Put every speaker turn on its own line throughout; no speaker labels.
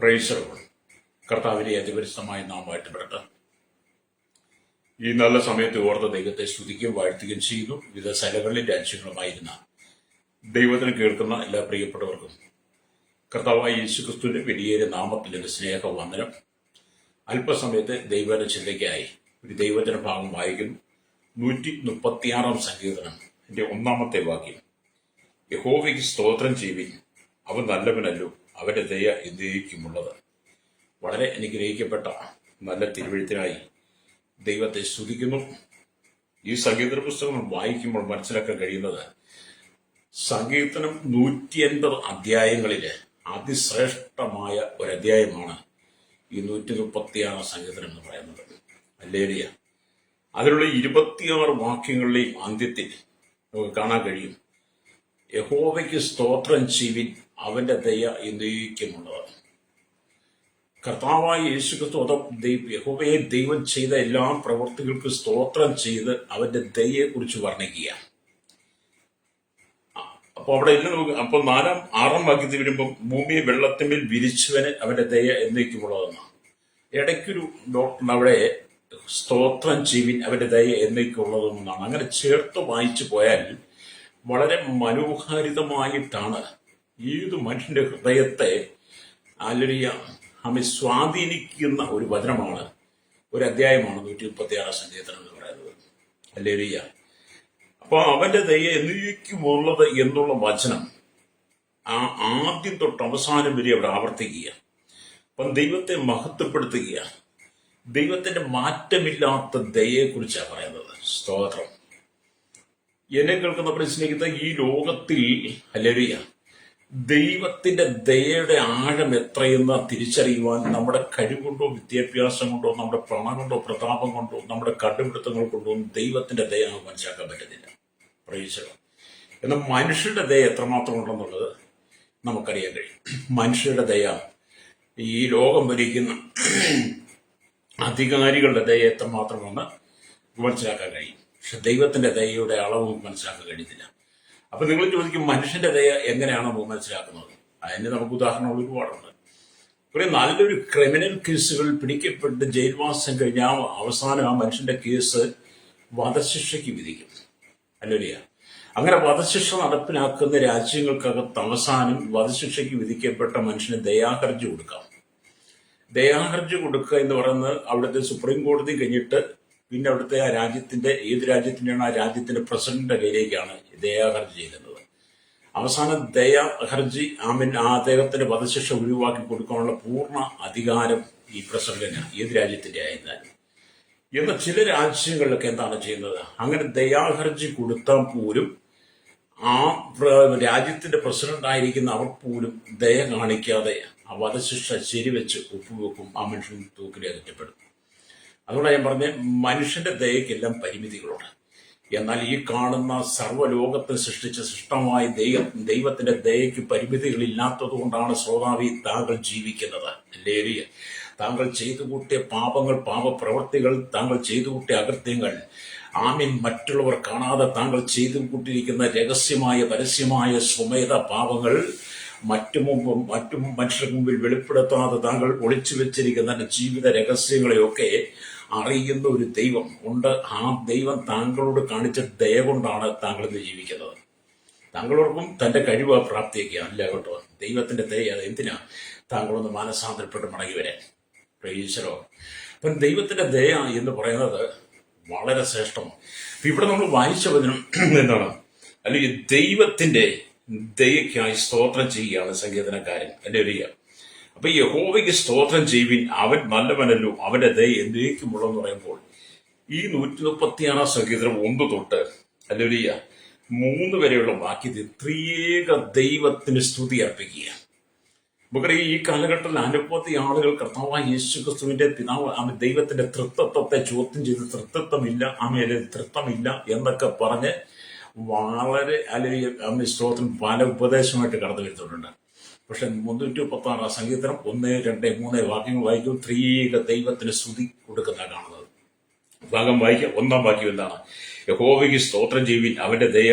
Price the Lord. കർത്താവിനെ അതിപരിശുദ്ധമായ നാമമായിട്ട് പെടട്ടെ. ഈ നല്ല സമയത്ത് ഓർത്ത ദൈവത്തെ സ്തുതിക്കുകയും വാഴ്ത്തുകയും ചെയ്യുന്നു. വിവിധ സ്ഥലങ്ങളിലും രാജ്യങ്ങളുമായിരുന്ന ദൈവത്തിന് കേൾക്കുന്ന എല്ലാ പ്രിയപ്പെട്ടവർക്കും കർത്താവായ യേശുക്രിസ്തുവിന്റെ വലിയ നാമത്തിൽ എന്റെ സ്നേഹവന്ദനം. അല്പസമയത്ത് ദൈവത്തിന്റെ ചിന്തയ്ക്കായി ഒരു ദൈവത്തിന്റെ ഭാഗം വായിക്കുന്നു. 136 സങ്കീർത്തനം എന്റെ 1-ാമത്തെ വാക്യം. യഹോവയ്ക്ക് സ്തോത്രം ചെയ്യുവിൻ, അവൻ നല്ലവനല്ലോ, അവന്റെ ദയ എന്നേക്കുമുള്ളത്. വളരെ അനുഗ്രഹിക്കപ്പെട്ട നല്ല തിരുവെഴുത്തിനായി ദൈവത്തെ സ്തുതിക്കുന്നു. ഈ സങ്കീർത്തന പുസ്തകം വായിക്കുമ്പോൾ മനസ്സിലാക്കാൻ കഴിയുന്നത് സങ്കീർത്തനം 180 അധ്യായങ്ങളില് അതിശ്രേഷ്ഠമായ ഒരു അധ്യായമാണ് ഈ 136 സങ്കീർത്തനം എന്ന് പറയുന്നത്. ഹല്ലേലൂയ. അതിലുള്ള 26 വാക്യങ്ങളുടെയും അന്ത്യത്തിൽ നമുക്ക് കാണാൻ കഴിയും, യഹോവയ്ക്ക് സ്തോത്രം ചെയ്യുവിൻ, അവന്റെ ദയ എന്നേക്കുമുള്ളത്. കർത്താവായ യേശുക്രിസ്തു യഹോവയെ ദൈവം ചെയ്ത എല്ലാ പ്രവൃത്തികൾക്കും സ്തോത്രം ചെയ്ത് അവന്റെ ദയയെക്കുറിച്ച് വർണ്ണിക്കുക. അപ്പൊ അവിടെ ഇല്ല നമുക്ക്. അപ്പൊ 4-6 വാക്യത്തിൽ വരുമ്പോൾ ഭൂമിയെ വെള്ളത്തിന്മേൽ വിരിച്ചവന് അവന്റെ ദയ എന്നേക്കുമുള്ളതെന്നാണ്. ഇടയ്ക്കൊരു ഡോക്ടർ അവിടെ സ്തോത്രം ചെയ്യുവിൻ, അവന്റെ ദയ എന്നേക്കുള്ളതെന്നാണ്. അങ്ങനെ ചേർത്ത് വായിച്ചു പോയാൽ വളരെ മനോഹാരിതമായിട്ടാണ് ഏത് മനുഷ്യന്റെ ഹൃദയത്തെ സ്വാധീനിക്കുന്ന ഒരു വചനമാണ്, ഒരു അധ്യായമാണ് 136 സങ്കീർത്തനം എന്ന് പറയുന്നത്. ഹല്ലേലൂയ. അപ്പൊ അവന്റെ ദയ എന്നേക്കുമുള്ളത് എന്നുള്ള വചനം ആദ്യം തൊട്ട് അവസാനം വരെ അവിടെ ആവർത്തിക്കുക. അപ്പം ദൈവത്തെ മഹത്വപ്പെടുത്തുക. ദൈവത്തിന്റെ മാറ്റമില്ലാത്ത ദയയെക്കുറിച്ചാണ് പറയുന്നത്. സ്തോത്രം. എന്നെ കേൾക്കുന്നവരെ സ്നേഹിത, ഈ ലോകത്തിൽ ഹല്ലേലൂയ ദൈവത്തിന്റെ ദയയുടെ ആഴം എത്രയെന്ന് തിരിച്ചറിയുവാൻ നമ്മുടെ കഴിവുകൊണ്ടോ വിദ്യാഭ്യാസം കൊണ്ടോ നമ്മുടെ പണം കൊണ്ടോ പ്രതാപം കൊണ്ടോ നമ്മുടെ കണ്ടുപിടുത്തങ്ങൾ കൊണ്ടോ ദൈവത്തിന്റെ ദയ നമുക്ക് മനസ്സിലാക്കാൻ പറ്റുന്നില്ല. Price the Lord. എന്നാൽ മനുഷ്യരുടെ ദയ എത്രമാത്രം ഉണ്ടെന്നുള്ളത് നമുക്കറിയാൻ കഴിയും. മനുഷ്യരുടെ ദയ, ഈ ലോകം ഭരിക്കുന്ന അധികാരികളുടെ ദയ എത്രമാത്രമെന്ന് മനസ്സിലാക്കാൻ കഴിയും. പക്ഷെ ദൈവത്തിന്റെ ദയയുടെ അളവ് മനസ്സിലാക്കാൻ കഴിയുന്നില്ല. അപ്പൊ നിങ്ങൾ ചോദിക്കും, മനുഷ്യന്റെ ദയ എങ്ങനെയാണ് നമുക്ക് മനസ്സിലാക്കുന്നത്? അതിന് നമുക്ക് ഉദാഹരണങ്ങൾ ഒരുപാടുണ്ട്. ഒരു നല്ലൊരു ക്രിമിനൽ കേസുകളിൽ പിടിക്കപ്പെട്ട് ജയിൽവാസം കഴിഞ്ഞാൽ അവസാനം ആ മനുഷ്യന്റെ കേസ് വധശിക്ഷയ്ക്ക് വിധിക്കും. അല്ലല്ല, അങ്ങനെ വധശിക്ഷ നടപ്പിലാക്കുന്ന രാജ്യങ്ങൾക്കകത്ത് അവസാനം വധശിക്ഷയ്ക്ക് വിധിക്കപ്പെട്ട മനുഷ്യന് ദയാഹർജി കൊടുക്കാം. ദയാഹർജി കൊടുക്കുക എന്ന് പറയുന്നത് അവിടുത്തെ സുപ്രീം കോടതി കഴിഞ്ഞിട്ട് പിന്നെ അവിടുത്തെ ആ രാജ്യത്തിന്റെ, ഏത് രാജ്യത്തിന്റെയാണ് ആ രാജ്യത്തിന്റെ പ്രസിഡന്റിന്റെ കയ്യിലേക്കാണ് ദയാഹർജി ചെയ്യുന്നത്. അവസാനം ദയാഹർജി അദ്ദേഹത്തിന്റെ വധശിക്ഷ ഒഴിവാക്കി കൊടുക്കാനുള്ള പൂർണ്ണ അധികാരം ഈ പ്രസിഡന്റിന്, ഏത് രാജ്യത്തിന്റെ ആയിരുന്നാലും. എന്നാൽ ചില രാജ്യങ്ങളിലൊക്കെ എന്താണ് ചെയ്യുന്നത്, അങ്ങനെ ദയാഹർജി കൊടുത്താൽ പോലും ആ രാജ്യത്തിന്റെ പ്രസിഡന്റ് ആയിരിക്കുന്ന അവർ പോലും ദയ കാണിക്കാതെ ആ വധശിക്ഷ ശരിവെച്ച് ഒപ്പുവെക്കും. ആ മനുഷ്യൻ തൂക്കിലേറ്റപ്പെടും. അതുകൊണ്ട് ഞാൻ പറഞ്ഞ, മനുഷ്യന്റെ ദയക്കെല്ലാം പരിമിതികളുണ്ട്. എന്നാൽ ഈ കാണുന്ന സർവ്വലോകത്തെ സൃഷ്ടിച്ച സൃഷ്ടമായ ദൈവത്തിന്റെ ദയക്ക് പരിമിതികളില്ലാത്തത് കൊണ്ടാണ് ശ്രോതാവി താങ്കൾ ജീവിക്കുന്നത്. ഹല്ലേലൂയ. താങ്കൾ ചെയ്തു കൂട്ടിയ പാപങ്ങൾ, പാപപ്രവൃത്തികൾ, താങ്കൾ ചെയ്തു കൂട്ടിയ അകൃത്യങ്ങൾ, മറ്റുള്ളവർ കാണാതെ താങ്കൾ ചെയ്തു കൂട്ടിയിരിക്കുന്ന രഹസ്യമായ പരസ്യമായ സ്വമേധ പാപങ്ങൾ മറ്റു മനുഷ്യർക്ക് മുമ്പിൽ വെളിപ്പെടുത്താതെ താങ്കൾ ഒളിച്ചു വെച്ചിരിക്കുന്ന ജീവിത രഹസ്യങ്ങളെയൊക്കെ അറിയുന്ന ഒരു ദൈവം ഉണ്ട്. ആ ദൈവം താങ്കളോട് കാണിച്ച ദയ കൊണ്ടാണ് താങ്കൾ ഇന്ന് ജീവിക്കുന്നത്. താങ്കളോർക്കും തന്റെ കഴിവ് പ്രാപ്തിയൊക്കെ അല്ല കേട്ടോ. ദൈവത്തിന്റെ ദയ എന്തിനാ? താങ്കളൊന്ന് മാനസാന്തരപ്പെട്ട് മടങ്ങി വരാൻ. Price the Lord. അപ്പം ദൈവത്തിന്റെ ദയ എന്ന് പറയുന്നത് വളരെ ശ്രേഷ്ഠമാണ്. ഇവിടെ നമ്മൾ വായിച്ച വചനം എന്താണ്? അല്ലെങ്കിൽ ദൈവത്തിന്റെ ദയക്കായി സ്തോത്രം ചെയ്യുകയാണ് സങ്കീർത്തനക്കാരൻ. ഹല്ലേലൂയ. അപ്പൊ യഹോവയ്ക്ക് സ്തോത്രം ചെയ്യുവിൻ, അവൻ നല്ലവനല്ലോ, അവന്റെ ദയ എന്നേക്കുമുള്ളെന്ന് പറയുമ്പോൾ ഈ 136 സങ്കീർത്തനം 1 തൊട്ട് ഹല്ലേലൂയ 3 വരെയുള്ള വാക്യത്തിൽ ത്രിയേക ദൈവത്തിന് സ്തുതി അർപ്പിക്കുക. നമുക്കറിയാം, ഈ കാലഘട്ടത്തിൽ അനവധി ആളുകൾ കർത്താവായ യേശുക്രിസ്തുവിന്റെ പിതാവ് ദൈവത്തിന്റെ തൃത്വത്തെ ചോദ്യം ചെയ്ത് തൃത്വമില്ല എന്നൊക്കെ പറഞ്ഞ് വളരെ അല്ലെങ്കിൽ സ്തോത്രം പല ഉപദേശമായിട്ട് കടന്നു വരുത്തുന്നുണ്ട്. പക്ഷെ 336 സങ്കീർത്തനം 1, 2, 3 വാക്യങ്ങൾ വായിക്കും, ത്രിയേക ദൈവത്തിന് സ്തുതി കൊടുക്കുന്ന കാണുന്നത്. ഭാഗം വായിക്കാം. 1-ാം വാക്യം എന്താണ്? യഹോവയ്ക്ക് സ്തോത്രം ചെയ്യുവിൻ, അവന്റെ ദയ,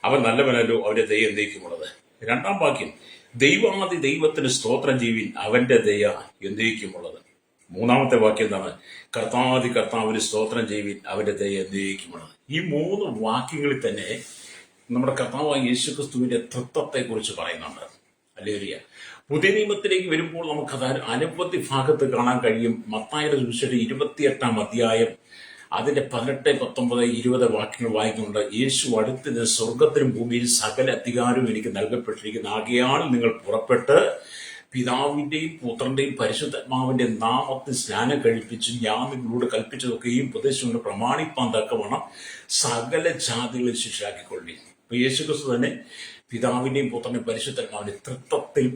അവൻ നല്ലവനല്ലോ, അവന്റെ ദയ എന്നേക്കുമുള്ളത്. 2-ാം വാക്യം, ദൈവാദി ദൈവത്തിന് സ്തോത്രം ചെയ്യുവിൻ, അവന്റെ ദയ എന്നേക്കുമുള്ളത്. മൂന്നാമത്തെ വാക്യം എന്താണ്? കർത്താദി കർത്താവിന് സ്തോത്രം ചെയ്യുവിൻ, അവന്റെ ദയ എന്നേക്കുമുള്ളത്. ഈ 3 വാക്യങ്ങളിൽ തന്നെ നമ്മുടെ കർത്താവായ യേശുക്രിസ്തുവിന്റെ തൃത്വത്തെ കുറിച്ച് പറയുന്നുണ്ട്. ഹല്ലേലൂയ. പുതിയ നിയമത്തിലേക്ക് വരുമ്പോൾ നമുക്കത് അനവധി ഭാഗത്ത് കാണാൻ കഴിയും. മത്തായിയുടെ സുവിശേഷം 28-ാം അധ്യായം അതിന്റെ 18, 19, 20 വാക്യങ്ങൾ വായിക്കുന്നുണ്ട്. യേശു അടുത്തത് സ്വർഗത്തിലും ഭൂമിയിൽ സകല അധികാരവും എനിക്ക് നൽകപ്പെട്ടിരിക്കുന്ന ആകയാൽ നിങ്ങൾ പുറപ്പെട്ട് പിതാവിന്റെയും പുത്രന്റെയും പരിശുദ്ധാത്മാവിന്റെ നാമത്തിൽ സ്നാനം കഴിപ്പിച്ച് ഞാൻ നിങ്ങളോട് കൽപ്പിച്ചതൊക്കെയും ഉപദേശങ്ങൾ പ്രമാണിപ്പാൻ തക്കവണ്ണം സകല ജാതികളെ ശിക്ഷാക്കിക്കൊള്ളി. അപ്പൊ യേശുക്രിസ്തു തന്നെ പിതാവിന്റെയും പുത്രന്റെയും പരിശുദ്ധാത്മാവിന്റെ തൃത്വത്തിൽ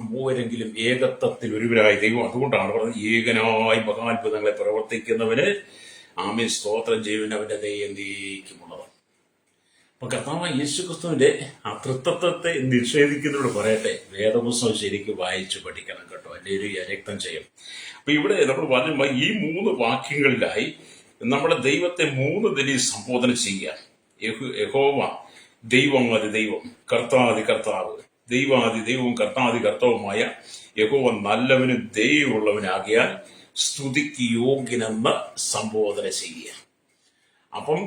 മൂവരെങ്കിലും ഏകത്വത്തിൽ ഒരുവരായി ദൈവം. അതുകൊണ്ടാണ് പറഞ്ഞത് ഏകനായി മഹാത്ഭുതങ്ങളെ പ്രവർത്തിക്കുന്നവന് ആമേൻ സ്തോത്രം ചെയ്യുവാൻ അവന്റെ ദയ എന്നേക്കുമുള്ളത്. അപ്പൊ കർത്താവായ യേശുക്രിസ്തുവിന്റെ ആ തൃത്വത്തെ നിഷേധിക്കുന്നതോട് പറയട്ടെ, വേദപുസ്തകം ശരിക്കും വായിച്ചു പഠിക്കണം കേട്ടോ, അല്ലെങ്കിൽ രക്തം ചെയ്യും. അപ്പൊ ഇവിടെ നമ്മൾ പറഞ്ഞ ഈ 3 വാക്യങ്ങളിലായി നമ്മുടെ ദൈവത്തെ 3 നിലയിൽ സംബോധന ചെയ്യുക. യഹോവ ദൈവമാതി ദൈവം, കർത്താതി കർത്താവ്. ദൈവാദി ദൈവവും കർത്താതി കർത്താവുമായ യഹോവ നല്ലവനും ദൈവമുള്ളവനാകിയാൽ സ്തുതിക്ക് യോഗ്യനെന്ന് സംബോധന ചെയ്യുക. അപ്പം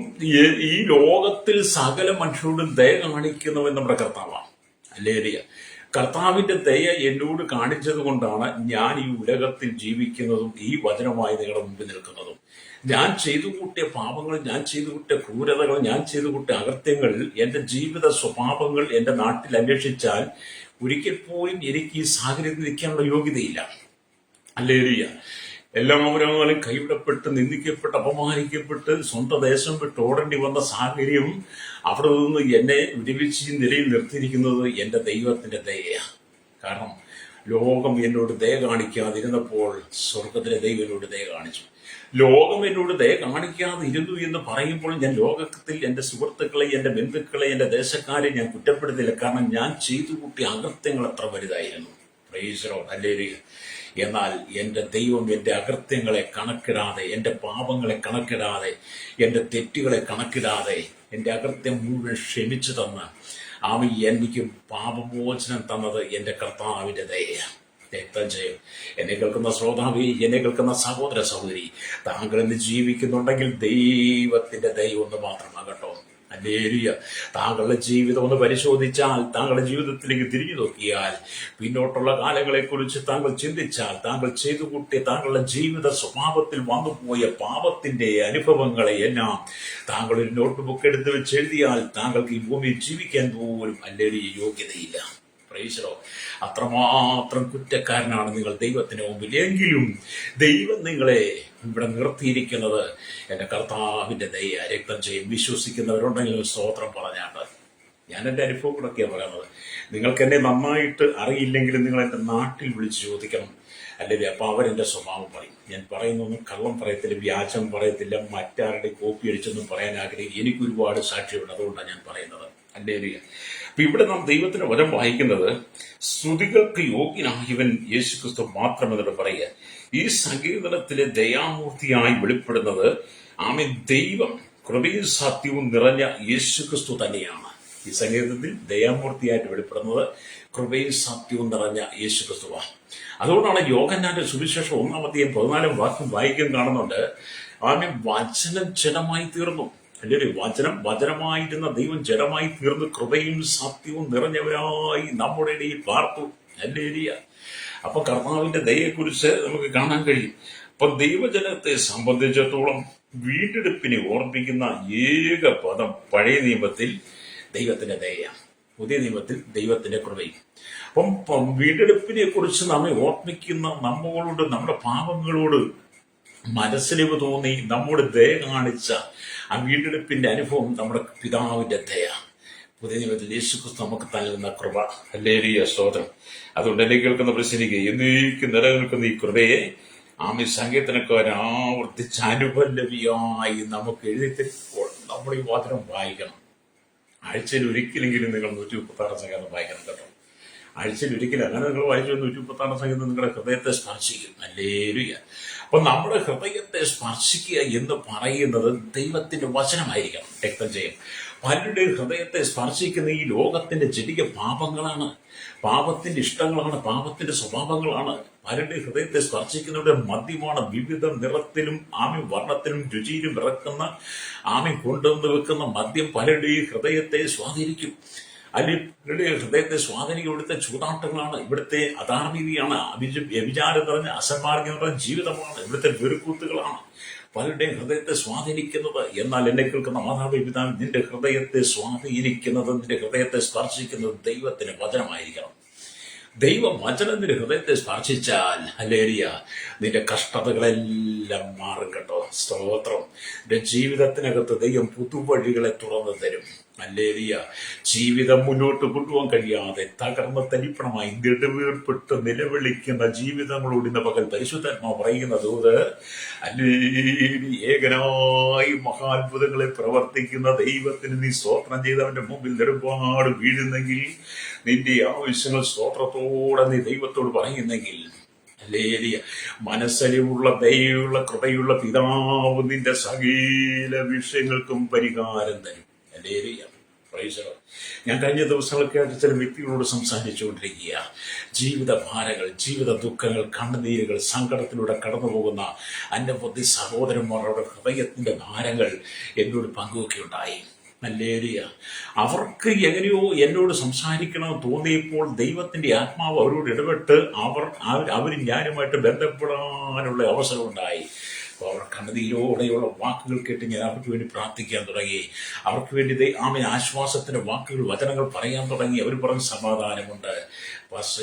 ഈ ലോകത്തിൽ സകല മനുഷ്യരോടും ദയ കാണിക്കുന്നവൻ നമ്മുടെ കർത്താവാണ്. ഹല്ലേലൂയ. കർത്താവിന്റെ ദയ എന്നോട് കാണിച്ചത് കൊണ്ടാണ് ഞാൻ ഈ ഉലകത്തിൽ ജീവിക്കുന്നതും ഈ വചനമായി നിങ്ങളുടെ മുമ്പിൽ നിൽക്കുന്നതും. ഞാൻ ചെയ്തു കൂട്ടിയ പാപങ്ങൾ, ഞാൻ ചെയ്തു കൂട്ടിയ ക്രൂരതകൾ, ഞാൻ ചെയ്തു കൂട്ടിയ അകൃത്യങ്ങൾ, എന്റെ ജീവിത സ്വഭാവങ്ങൾ എന്റെ നാട്ടിൽ അന്വേഷിച്ചാൽ ഒരിക്കൽ പോലും എനിക്ക് ഈ സാഹചര്യത്തിൽ നിൽക്കാനുള്ള യോഗ്യതയില്ല. ഹല്ലേലൂയ. എല്ലാവരും കൈവിടപ്പെട്ട്, നിന്ദിക്കപ്പെട്ട്, അപമാനിക്കപ്പെട്ട്, സ്വന്തം ദേശം വിട്ട് ഓടേണ്ടി വന്ന സാഹചര്യം അവിടെ നിന്ന് എന്നെ വിടിവിച്ച് ഈ നിലയിൽ നിർത്തിയിരിക്കുന്നത് എന്റെ ദൈവത്തിന്റെ ദയയാണ്. കാരണം ലോകം എന്നോട് ദയ കാണിക്കാതിരുന്നപ്പോൾ സ്വർഗത്തിലെ ദൈവം എന്നോട് ദയ കാണിച്ചു. ലോകം എന്നോട് ദയ കാണിക്കാതെ ഇരുന്നു എന്ന് പറയുമ്പോൾ ഞാൻ ലോകത്തിൽ എന്റെ സുഹൃത്തുക്കളെ, എന്റെ ബന്ധുക്കളെ, എന്റെ ദേശക്കാരെ ഞാൻ കുറ്റപ്പെടുത്തില്ല. കാരണം ഞാൻ ചെയ്തു കൂട്ടിയ അകൃത്യങ്ങൾ എത്ര വലുതായിരുന്നു. Price the Lord. ഹല്ലേലൂയ. എന്നാൽ എന്റെ ദൈവം എന്റെ അകൃത്യങ്ങളെ കണക്കിടാതെ, എന്റെ പാപങ്ങളെ കണക്കിടാതെ, എന്റെ തെറ്റുകളെ കണക്കിടാതെ എന്റെ അകൃത്യം മുഴുവൻ ക്ഷമിച്ചു തന്ന് എനിക്ക് പാപമോചനം തന്നത് എന്റെ കർത്താവിന്റെ ദയയാണ്. രക്തം ചെയ്യും. എന്നെ കേൾക്കുന്ന ശ്രോതാവി, എന്നെ കേൾക്കുന്ന സഹോദര സഹോദരി, താങ്കൾ ഇന്ന് ജീവിക്കുന്നുണ്ടെങ്കിൽ ദൈവത്തിന്റെ ദയ ഒന്ന് മാത്രമാകട്ടോ. ഹല്ലേലൂയ. താങ്കളുടെ ജീവിതം ഒന്ന് പരിശോധിച്ചാൽ, താങ്കളുടെ ജീവിതത്തിലേക്ക് തിരിഞ്ഞു നോക്കിയാൽ, പിന്നോട്ടുള്ള കാലങ്ങളെക്കുറിച്ച് താങ്കൾ ചിന്തിച്ചാൽ, താങ്കൾ ചെയ്തു കൂട്ടിയ താങ്കളുടെ ജീവിത സ്വഭാവത്തിൽ വന്നുപോയ പാപത്തിന്റെ അനുഭവങ്ങളെ എല്ലാം താങ്കൾ ഒരു നോട്ട് ബുക്ക് എടുത്ത് വെച്ച് എഴുതിയാൽ താങ്കൾക്ക് ഈ ഭൂമിയിൽ ജീവിക്കാൻ പോലും ഹല്ലേലൂയ യോഗ്യതയില്ല. Praise the lord. അത്രമാത്രം കുറ്റക്കാരനാണ് നിങ്ങൾ ദൈവത്തിന് മുമ്പിൽ. എങ്കിലും ദൈവം നിങ്ങളെ ഇവിടെ നിർത്തിയിരിക്കുന്നത് എന്റെ കർത്താവിന്റെ ദയ. രക്തം ചെയ്യും. വിശ്വസിക്കുന്നവരുണ്ടെങ്കിലും സ്തോത്രം പറഞ്ഞാട്ട്. ഞാൻ എന്റെ അനുഭവങ്ങളൊക്കെയാണ് പറയുന്നത്. നിങ്ങൾക്ക് എന്നെ നന്നായിട്ട് അറിയില്ലെങ്കിലും നിങ്ങൾ എന്റെ നാട്ടിൽ വിളിച്ച് ചോദിക്കണം, അല്ലെങ്കിൽ അപ്പൊ അവരെന്റെ സ്വഭാവം പറയും. ഞാൻ പറയുന്നൊന്നും കള്ളം പറയത്തില്ല, വ്യാജം പറയത്തില്ല, മറ്റാരുടെ കോപ്പി അടിച്ചൊന്നും പറയാൻ ആഗ്രഹിക്കും. എനിക്ക് ഒരുപാട് സാക്ഷ്യമുണ്ട്, അതുകൊണ്ടാണ് ഞാൻ പറയുന്നത്. ഹല്ലേലൂയ. അപ്പൊ ഇവിടെ നാം ദൈവത്തിന്റെ വചനം വായിക്കുന്നത് സ്തുതികൾക്ക് യോഗ്യനായവൻ യേശുക്രിസ്തു മാത്രമെന്നോട് പറയുക. ഈ സങ്കീർത്തനത്തിലെ ദയാമൂർത്തിയായി വെളിപ്പെടുന്നത് ദൈവം കൃപയും സത്യവും നിറഞ്ഞ യേശുക്രിസ്തു തന്നെയാണ്. ഈ സങ്കീർത്തനത്തിൽ ദയാമൂർത്തിയായിട്ട് വെളിപ്പെടുന്നത് കൃപയും സത്യവും നിറഞ്ഞ യേശുക്രിസ്തുവാണ്. അതുകൊണ്ടാണ് യോഹന്നാന്റെ സുവിശേഷം 1-ാം 14 വാക്യം വായിക്കാൻ കാണുന്നുണ്ട്. വചനം ജഡമായി തീർന്നു. അല്ലെങ്കിൽ വചനമായിരുന്ന ദൈവം ജഡമായി തീർന്ന് കൃപയും സത്യവും നിറഞ്ഞവരായി നമ്മുടെ ഇടയിൽ പാർത്തു. ഹല്ലേലൂയ. അപ്പൊ കർത്താവിന്റെ ദയയെക്കുറിച്ച് നമുക്ക് കാണാൻ കഴിയും. അപ്പൊ ദൈവജനത്തെ സംബന്ധിച്ചിടത്തോളം വീണ്ടെടുപ്പിനെ ഓർമ്മിക്കുന്ന ഏക പദം പഴയ നിയമത്തിൽ ദൈവത്തിന്റെ ദയയാണ്, പുതിയ നിയമത്തിൽ ദൈവത്തിന്റെ കൃപയും. അപ്പം വീണ്ടെടുപ്പിനെ കുറിച്ച് നമ്മെ ഓർമ്മിക്കുന്ന നമ്മളോട്, നമ്മുടെ പാപങ്ങളോട് മനസ്സിലിവ് തോന്നി നമ്മോട് ദയ കാണിച്ച ആ വീണ്ടെടുപ്പിന്റെ അനുഭവം നമ്മുടെ പിതാവിന്റെ ദയ. പുതിയ നിയമത്തിൽ യേശുക്രിസ്തു നമുക്ക് നൽകുന്ന കൃപ. ഹല്ലേലൂയ. സ്തോത്രം. അതുകൊണ്ട് എന്നെ കേൾക്കുന്ന പ്രശ്നിക്ക് എന്നേക്കും നിലനിൽക്കുന്ന ഈ കൃപയെ സങ്കീർത്തനക്കാരൻ ആവർത്തിച്ച് അനുപല്ലവിയായി നമുക്ക് എഴുതി തരുമ്പോൾ നമ്മൾ ഈ വചനം വായിക്കണം. ആഴ്ചയിൽ ഒരിക്കലെങ്കിലും നിങ്ങൾ 136 സംഗീതം വായിക്കണം കേട്ടോ. ആഴ്ചയിൽ ഒരിക്കലും അങ്ങനെ നിങ്ങൾ വായിച്ചു 136 സംഗീതം നിങ്ങളുടെ ഹൃദയത്തെ സ്പർശിക്കും. ഹല്ലേലൂയ. അപ്പൊ നമ്മുടെ ഹൃദയത്തെ സ്പർശിക്കുക എന്ന് പറയുന്നത് ദൈവത്തിന്റെ വചനമായിരിക്കണം. രക്തം ചെയ്യും. പലരുടെ ഹൃദയത്തെ സ്പർശിക്കുന്ന ഈ ലോകത്തിന്റെ ചെറിയ പാപങ്ങളാണ്, പാപത്തിന്റെ ഇഷ്ടങ്ങളാണ്, പാപത്തിന്റെ സ്വഭാവങ്ങളാണ് പലരുടെ ഹൃദയത്തെ സ്പർശിക്കുന്നവരുടെ മദ്യമാണ്. വിവിധ നിറത്തിലും വർണ്ണത്തിലും രുചിയിലും ഇറക്കുന്ന കൊണ്ടുവന്ന് വെക്കുന്ന മദ്യം പലരുടെ ഹൃദയത്തെ സ്വാധീനിക്കും. അല്ലെങ്കിൽ ഹൃദയത്തെ സ്വാധീനിക്കും. ഇവിടുത്തെ ചൂതാട്ടങ്ങളാണ്, ഇവിടുത്തെ അധാർമികതയാണ്, വ്യഭിചാരം നിറഞ്ഞ അസന്മാർഗ്ഗം നിറഞ്ഞ ജീവിതമാണ്, ഇവിടുത്തെ വെറുക്കൂത്തുകളാണ് പലരുടെയും ഹൃദയത്തെ സ്വാധീനിക്കുന്നത്. എന്നാൽ എന്നെ കേൾക്കുന്ന മാതാവേ പിതാവ്, നിന്റെ ഹൃദയത്തെ സ്വാധീനിക്കുന്നത്, നിന്റെ ഹൃദയത്തെ സ്പർശിക്കുന്നത് ദൈവത്തിന്റെ വചനമായിരിക്കണം. ദൈവവചനം നിന്റെ ഹൃദയത്തെ സ്പർശിച്ചാൽ ഹല്ലേലൂയ, നിന്റെ കഷ്ടതകളെല്ലാം മാറും കേട്ടോ. സ്തോത്രം. നിന്റെ ജീവിതത്തിനകത്ത് ദൈവം പുതുവഴികളെ തുറന്നു തരും. ഹല്ലേലൂയ. ജീവിതം മുന്നോട്ട് കൊണ്ടുപോകാൻ കഴിയാതെ തകർന്ന തരിപ്പണമായി നെടുവീർപ്പിട്ട് നിലവിളിക്കുന്ന ജീവിതങ്ങളോട് ഇന്ന് പകൽ പരിശുദ്ധാത്മാവ് പറയുന്ന ദൂത്, ഹല്ലേലൂയ, ഏകനായി മഹാത്ഭുതങ്ങളെ പ്രവർത്തിക്കുന്ന ദൈവത്തിന് നീ സ്തോത്രം ചെയ്തവന്റെ മുമ്പിൽ നെടുമ്പാട് വീഴുന്നെങ്കിൽ, നിന്റെ ആവശ്യങ്ങൾ സ്തോത്രത്തോടെ നീ ദൈവത്തോട് പറയുന്നെങ്കിൽ, ഹല്ലേലൂയ, മനസ്സലിവുള്ള ദയയുള്ള കൃപയുള്ള പിതാവ് നിന്റെ സകല വിഷയങ്ങൾക്കും പരിഹാരം തരും. ഹല്ലേലൂയ. Price the Lord. ഞാൻ കഴിഞ്ഞ ദിവസങ്ങളൊക്കെ ആയിട്ട് ചില വ്യക്തികളോട് സംസാരിച്ചുകൊണ്ടിരിക്കുക. ജീവിത ഭാരങ്ങൾ, ജീവിത ദുഃഖങ്ങൾ, കണ്ണുനീരുകൾ, സങ്കടത്തിലൂടെ കടന്നു പോകുന്ന അനവധി സഹോദരന്മാരുടെ ഹൃദയത്തിന്റെ ഭാരങ്ങൾ എന്നോട് പങ്കുവെക്കുകയുണ്ടായി. ഹല്ലേലൂയ. അവർക്ക് എങ്ങനെയോ എന്നോട് സംസാരിക്കണമെന്ന് തോന്നിയപ്പോൾ ദൈവത്തിന്റെ ആത്മാവ് അവരോട് ഇടപെട്ട് അവർ ഞാനുമായിട്ട് ബന്ധപ്പെടാനുള്ള അവസരമുണ്ടായി. അപ്പോൾ അവർ കണ്ണുനീരോടെയുള്ള വാക്കുകൾ കേട്ട് ഞാൻ അവർക്ക് വേണ്ടി പ്രാർത്ഥിക്കാൻ തുടങ്ങി. അവർക്ക് വേണ്ടി ആശ്വാസത്തിന്റെ വാക്കുകൾ, വചനങ്ങൾ പറയാൻ തുടങ്ങി. അവർ പറഞ്ഞ സമാധാനമുണ്ട്,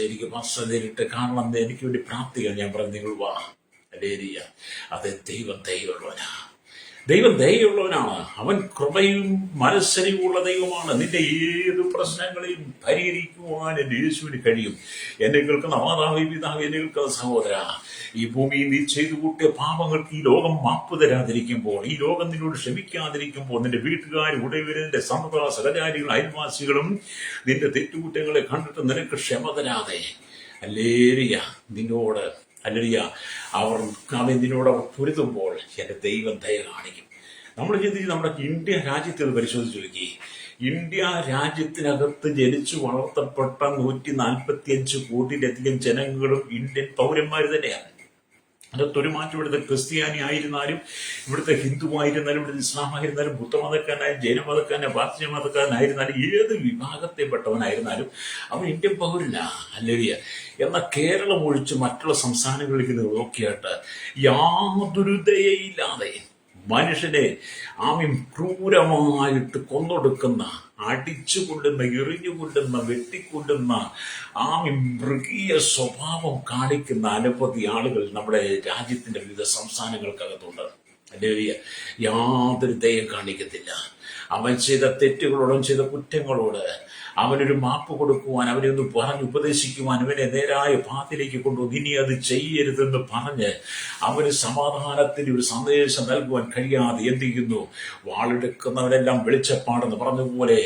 എനിക്ക് നേരിട്ട് കാണണം, എനിക്ക് വേണ്ടി പ്രാർത്ഥിക്കാൻ. ഞാൻ പറഞ്ഞു, നിങ്ങൾ വാ. ഹല്ലേലൂയ. അത് ദൈവം ദയയുള്ളവനാ, ദൈവം ദയയുള്ളവനാണ്. അവൻ കൃപയും മനസ്സരിവുള്ള ദൈവമാണ്. നിന്റെ ഏത് പ്രശ്നങ്ങളെയും പരിഹരിക്കുവാൻ എൻ്റെ യേശുവിന് കഴിയും. എന്നെ കേൾക്കുന്ന മാതാവേ പിതാവേ, എന്നെ കേൾക്കുന്ന സഹോദര, ഈ ഭൂമിയിൽ നീ ചെയ്തു കൂട്ടിയ പാപങ്ങൾക്ക് ഈ ലോകം മാപ്പ് തരാതിരിക്കുമ്പോൾ, ഈ ലോകം നിന്നോട് ക്ഷമിക്കാതിരിക്കുമ്പോൾ, നിന്റെ വീട്ടുകാരും ഉടയവരും നിന്റെ സഹചാരികളും അയൽവാസികളും നിന്റെ തെറ്റുകുറ്റങ്ങളെ കണ്ടിട്ട് നിനക്ക് ക്ഷമ തരാതെ ഹല്ലേലൂയ നിന്നോട് ഹല്ലേലൂയ അവൻ നിന്നോട് പൊരുതുമ്പോൾ എൻ്റെ ദൈവം ദയ കാണിക്കും. നമ്മൾ ചിന്തിച്ച് നമ്മുടെ ഇന്ത്യ രാജ്യത്ത് പരിശോധിച്ച് നോക്കി. ഇന്ത്യ രാജ്യത്തിനകത്ത് ജനിച്ചു വളർത്തപ്പെട്ട 145 കോടിയിലധികം ജനങ്ങളും ഇന്ത്യൻ പൗരന്മാർ തന്നെയാണ്. അതൊരു മാറ്റം. ഇവിടുത്തെ ക്രിസ്ത്യാനി ആയിരുന്നാലും, ഇവിടുത്തെ ഹിന്ദു ആയിരുന്നാലും, ഇവിടുത്തെ ഇസ്ലാം ആയിരുന്നാലും, ബുദ്ധമതക്കാരനായാലും, ജൈനമതക്കാരനായ, പാർശ്യ മതക്കാരനായിരുന്നാലും, ഏത് വിഭാഗത്തെപ്പെട്ടവനായിരുന്നാലും അവൻ ഇന്ത്യൻ പൗരനാ. ഹല്ലേലൂയ. എന്നാൽ കേരളം ഒഴിച്ച് മറ്റുള്ള സംസ്ഥാനങ്ങളിലേക്ക് നോക്കിയാട്ട് യാതൊരു ദയയില്ലാതെ മനുഷ്യനെ ക്രൂരമായിട്ട് കൊന്നൊടുക്കുന്ന, അടിച്ചുകൊള്ളുന്ന, എറിഞ്ഞുകൊള്ളുന്ന, വെട്ടിക്കൊള്ളുന്ന മൃഗീയ സ്വഭാവം കാണിക്കുന്ന അനവധി ആളുകൾ നമ്മുടെ രാജ്യത്തിന്റെ വിവിധ സംസ്ഥാനങ്ങൾക്കകത്തുണ്ട്. ഹല്ലേലൂയ. യാതൊരു ദയം കാണിക്കത്തില്ല. അവൻ ചെയ്ത തെറ്റുകളോട്, അവൻ ചെയ്ത കുറ്റങ്ങളോട് അവനൊരു മാപ്പ് കൊടുക്കുവാൻ, അവനെ ഒന്ന് പറഞ്ഞ് ഉപദേശിക്കുവാൻ, അവനെ നേരായ പാത്തിലേക്ക് കൊണ്ടുവന്ന് ഇനി അത് ചെയ്യരുതെന്ന് പറഞ്ഞ് അവന് സമാധാനത്തിന്റെ ഒരു സന്ദേശം നൽകുവാൻ കഴിയാതെ എന്ത് ചെയ്യുന്നു? വാളെടുക്കുന്നവരെല്ലാം വെളിച്ചപ്പാടെന്ന് പറഞ്ഞതുപോലെ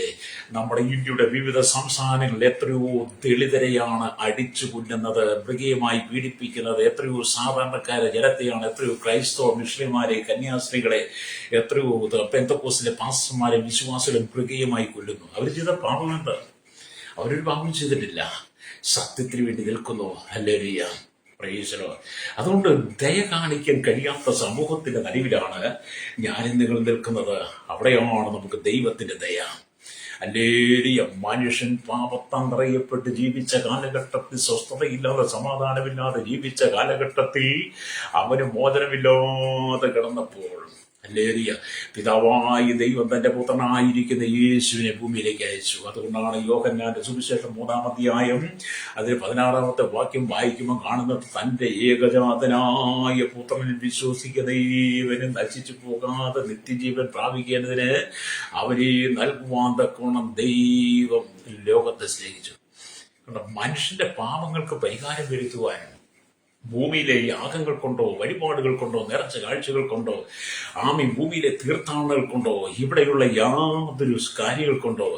നമ്മുടെ ഇന്ത്യയുടെ വിവിധ സംസ്ഥാനങ്ങളിൽ എത്രയോ ദളിതരെയാണ് അടിച്ചു കൊല്ലുന്നത്, മൃഗീയമായി പീഡിപ്പിക്കുന്നത്. എത്രയോ സാധാരണക്കാരെ ജനത്തെയാണ്, എത്രയോ ക്രൈസ്തവ മുസ്ലിംമാരെ, കന്യാസ്ത്രീകളെ, എത്രയോ പെന്തക്കോസ്തിലെ പാസ്റ്റർമാരെ, വിശ്വാസികളെ മൃഗീയമായി കൊല്ലുന്നു. അവർ ചെയ്ത പാപമുണ്ട്. അവരൊരു പാപം ചെയ്തിട്ടില്ല, സത്യത്തിന് വേണ്ടി നിൽക്കുന്നു. ഹല്ലേലൂയ. Price the Lord. അതുകൊണ്ട് ദയ കാണിക്കാൻ കഴിയാത്ത സമൂഹത്തിന്റെ നടുവിലാണ് ഞാനും നിങ്ങൾ നിൽക്കുന്നത്. അവിടെയാണ് നമുക്ക് ദൈവത്തിന്റെ ദയ. ഹല്ലേലൂയ. മനുഷ്യൻ പാപത്താൽ നിറയപ്പെട്ട് ജീവിച്ച കാലഘട്ടത്തിൽ, സ്വസ്ഥതയില്ലാതെ സമാധാനമില്ലാതെ ജീവിച്ച കാലഘട്ടത്തിൽ അവന് മോചനമില്ലാതെ കിടന്നപ്പോൾ ഹല്ലേലൂയ പിതാവായ ദൈവം തന്റെ പുത്രനായിരിക്കുന്ന യേശുവിനെ ഭൂമിയിലേക്ക് അയച്ചു. അതുകൊണ്ടാണ് യോഹന്നാന്റെ സുവിശേഷം 3-ാം അധ്യായം അതിൽ 16-ാമത്തെ വാക്യം വായിക്കുമ്പോൾ കാണുന്നത്, തന്റെ ഏകജാതനായ പുത്രനിൽ വിശ്വസിക്കുന്ന ഇവനും നശിച്ചു പോകാതെ നിത്യജീവൻ പ്രാപിക്കേണ്ടതിന് അവരെ നൽകുവാൻ തക്കോണം ദൈവം ലോകത്തെ സ്നേഹിച്ചു. മനുഷ്യന്റെ പാപങ്ങൾക്ക് പരിഹാരം വരുത്തുവാൻ ഭൂമിയിലെ യാഗങ്ങൾ കൊണ്ടോ, വഴിപാടുകൾ കൊണ്ടോ, നിറച്ച കാഴ്ചകൾ കൊണ്ടോ, ഭൂമിയിലെ തീർത്ഥാടനങ്ങൾ കൊണ്ടോ, ഇവിടെയുള്ള യാതൊരു കാര്യങ്ങൾ കൊണ്ടോ,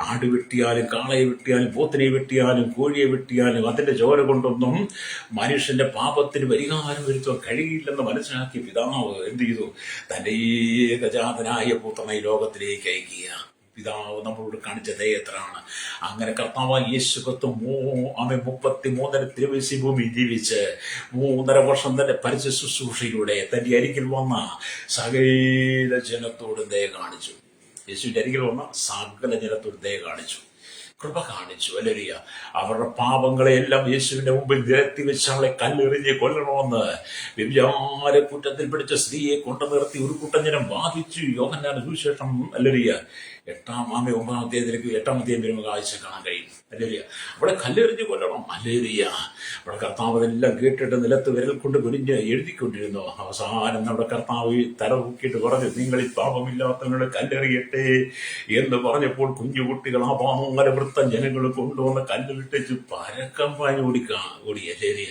ആട് വെട്ടിയാലും, കാളയെ വെട്ടിയാലും, പോത്തിനെ വെട്ടിയാലും, കോഴിയെ വെട്ടിയാലും അതിന്റെ ചോര കൊണ്ടൊന്നും മനുഷ്യന്റെ പാപത്തിന് പരിഹാരം വരുത്താൻ കഴിയില്ലെന്ന് മനസ്സിലാക്കിയ പിതാവ് എന്ത് ചെയ്തു? തന്റെ ഏകജാതനായ പുത്രനെ ലോകത്തിലേക്ക് അയക്കുക. പിതാവ് നമ്മളോട് കാണിച്ച ദയ എത്രയാണ്. അങ്ങനെ കർത്താവ് യേശു ക്രിസ്തു 33 തിരുവയസ്സിൽ ഭൂമി ജീവിച്ച് 3.5 വർഷം തന്റെ പരസ്യ ശുശ്രൂഷയിലൂടെ തന്റെ അരികിൽ വന്ന സകല ജനത്തോട് ദയ കാണിച്ചു. യേശുവിന്റെ അരികിൽ വന്ന സകല ജനത്തോട് ദയ കാണിച്ചു, കൃപ കാണിച്ചു. ഹല്ലേലൂയ. അവരുടെ പാപങ്ങളെയെല്ലാം യേശുവിന്റെ മുമ്പിൽ നിരത്തി വെച്ച് അവളെ കല്ലെറിഞ്ഞ് കൊല്ലണമെന്ന് വ്യഭിചാര കുറ്റത്തിൽ പിടിച്ച സ്ത്രീയെ കൊണ്ടു നിർത്തി ഒരു കൂട്ടം ജനം ബാധിച്ചു. യോഹന്നാന്റെ സുവിശേഷം ഹല്ലേലൂയ 9-ാം അധ്യായത്തിലേക്ക് വരുമ്പോൾ കാഴ്ച കാണാൻ കഴിയും. ഹല്ലേലൂയ. അവിടെ കല്ലെറിഞ്ഞ് കൊല്ലണം. ഹല്ലേലൂയ. അവിടെ കർത്താവ് അതെല്ലാം കേട്ടിട്ട് നിലത്ത് വിരൽ കൊണ്ട് കുനിഞ്ഞ് എഴുതിക്കൊണ്ടിരുന്നു. അവസാനം നമ്മുടെ കർത്താവ് തല നോക്കിയിട്ട് പറഞ്ഞു, നിങ്ങളിൽ പാപമില്ലാത്തവരുടെ കല്ലെറിയട്ടെ എന്ന് പറഞ്ഞപ്പോൾ കുഞ്ഞുകുട്ടികൾ ആ പാമര വൃത്തം ജനങ്ങൾ കൊണ്ടുവന്ന് കല്ലിട്ടു പരക്കം പാഞ്ഞ് ഓടിയല്ലേ.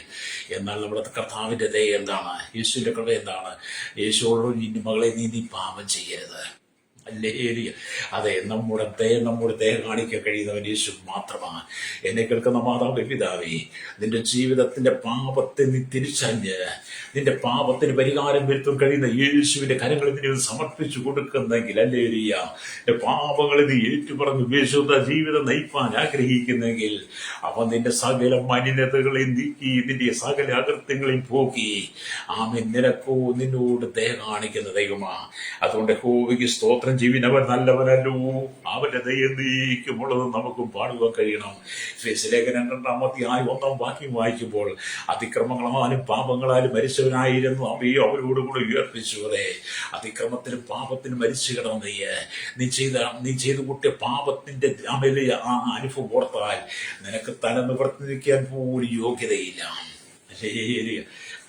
എന്നാൽ നമ്മുടെ കർത്താവിന്റെ ദയ എന്താണ്? യേശുവിന്റെ കൃപ എന്താണ്? യേശുവോട് മകളെ നീ പാപം ചെയ്യരുത്. ഹല്ലേലൂയ. അതെ, നമ്മുടെ ദയ കാണിക്കാൻ കഴിയുന്നവൻ യേശു മാത്രമാണ്. എന്നെ കേൾക്കുന്ന മാതാവേ, പിതാവേ, നിന്റെ ജീവിതത്തിന്റെ പാപത്തെ നീ തിരിച്ചറിഞ്ഞ് നിന്റെ പാപത്തിന് പരിഹാരം വരുത്താൻ കഴിയുന്ന യേശുവിന്റെ കരങ്ങളിൽ നീ സമർപ്പിച്ചു കൊടുക്കുന്നെങ്കിൽ, ഹല്ലേലൂയ, നിന്റെ പാപങ്ങളെ നീ ഏറ്റുപറഞ്ഞ് വിശുദ്ധ ജീവിതം നയിപ്പാൻ ആഗ്രഹിക്കുന്നെങ്കിൽ അവൻ നിന്റെ സകല മലിനതകളെയും നീക്കി നിന്റെ സകല അകൃത്യങ്ങളെയും പോക്കി ആമേൻ നിന്നോട് ദയ കാണിക്കുന്ന ദൈവമാ. അതുകൊണ്ട് യഹോവയ്ക്ക് സ്തോത്രം. ജീവിനവൻ നല്ലവനല്ലോ, അവന്റെ ദയ നീക്കുമുള്ളത് നമുക്കും പാടുവാൻ കഴിയണം. ലേഖനം 2-ാം അധ്യായം 1-ാം വാക്യം വായിക്കുമ്പോൾ, അതിക്രമങ്ങളാലും പാപങ്ങളാലും മരിച്ചവനായിരുന്നു, അവയെ അവരോടുകൂടെ ഉയർപ്പിച്ചു. അതെ, അതിക്രമത്തിനും പാപത്തിനും മരിച്ചു കിടന്ന നീ ചെയ്തു കൂട്ടിയ പാപത്തിന്റെ ആ അനുഭവം ഓർത്താൽ നിനക്ക് തല നിവർത്തി നിൽക്കാൻ പോലും യോഗ്യതയില്ല.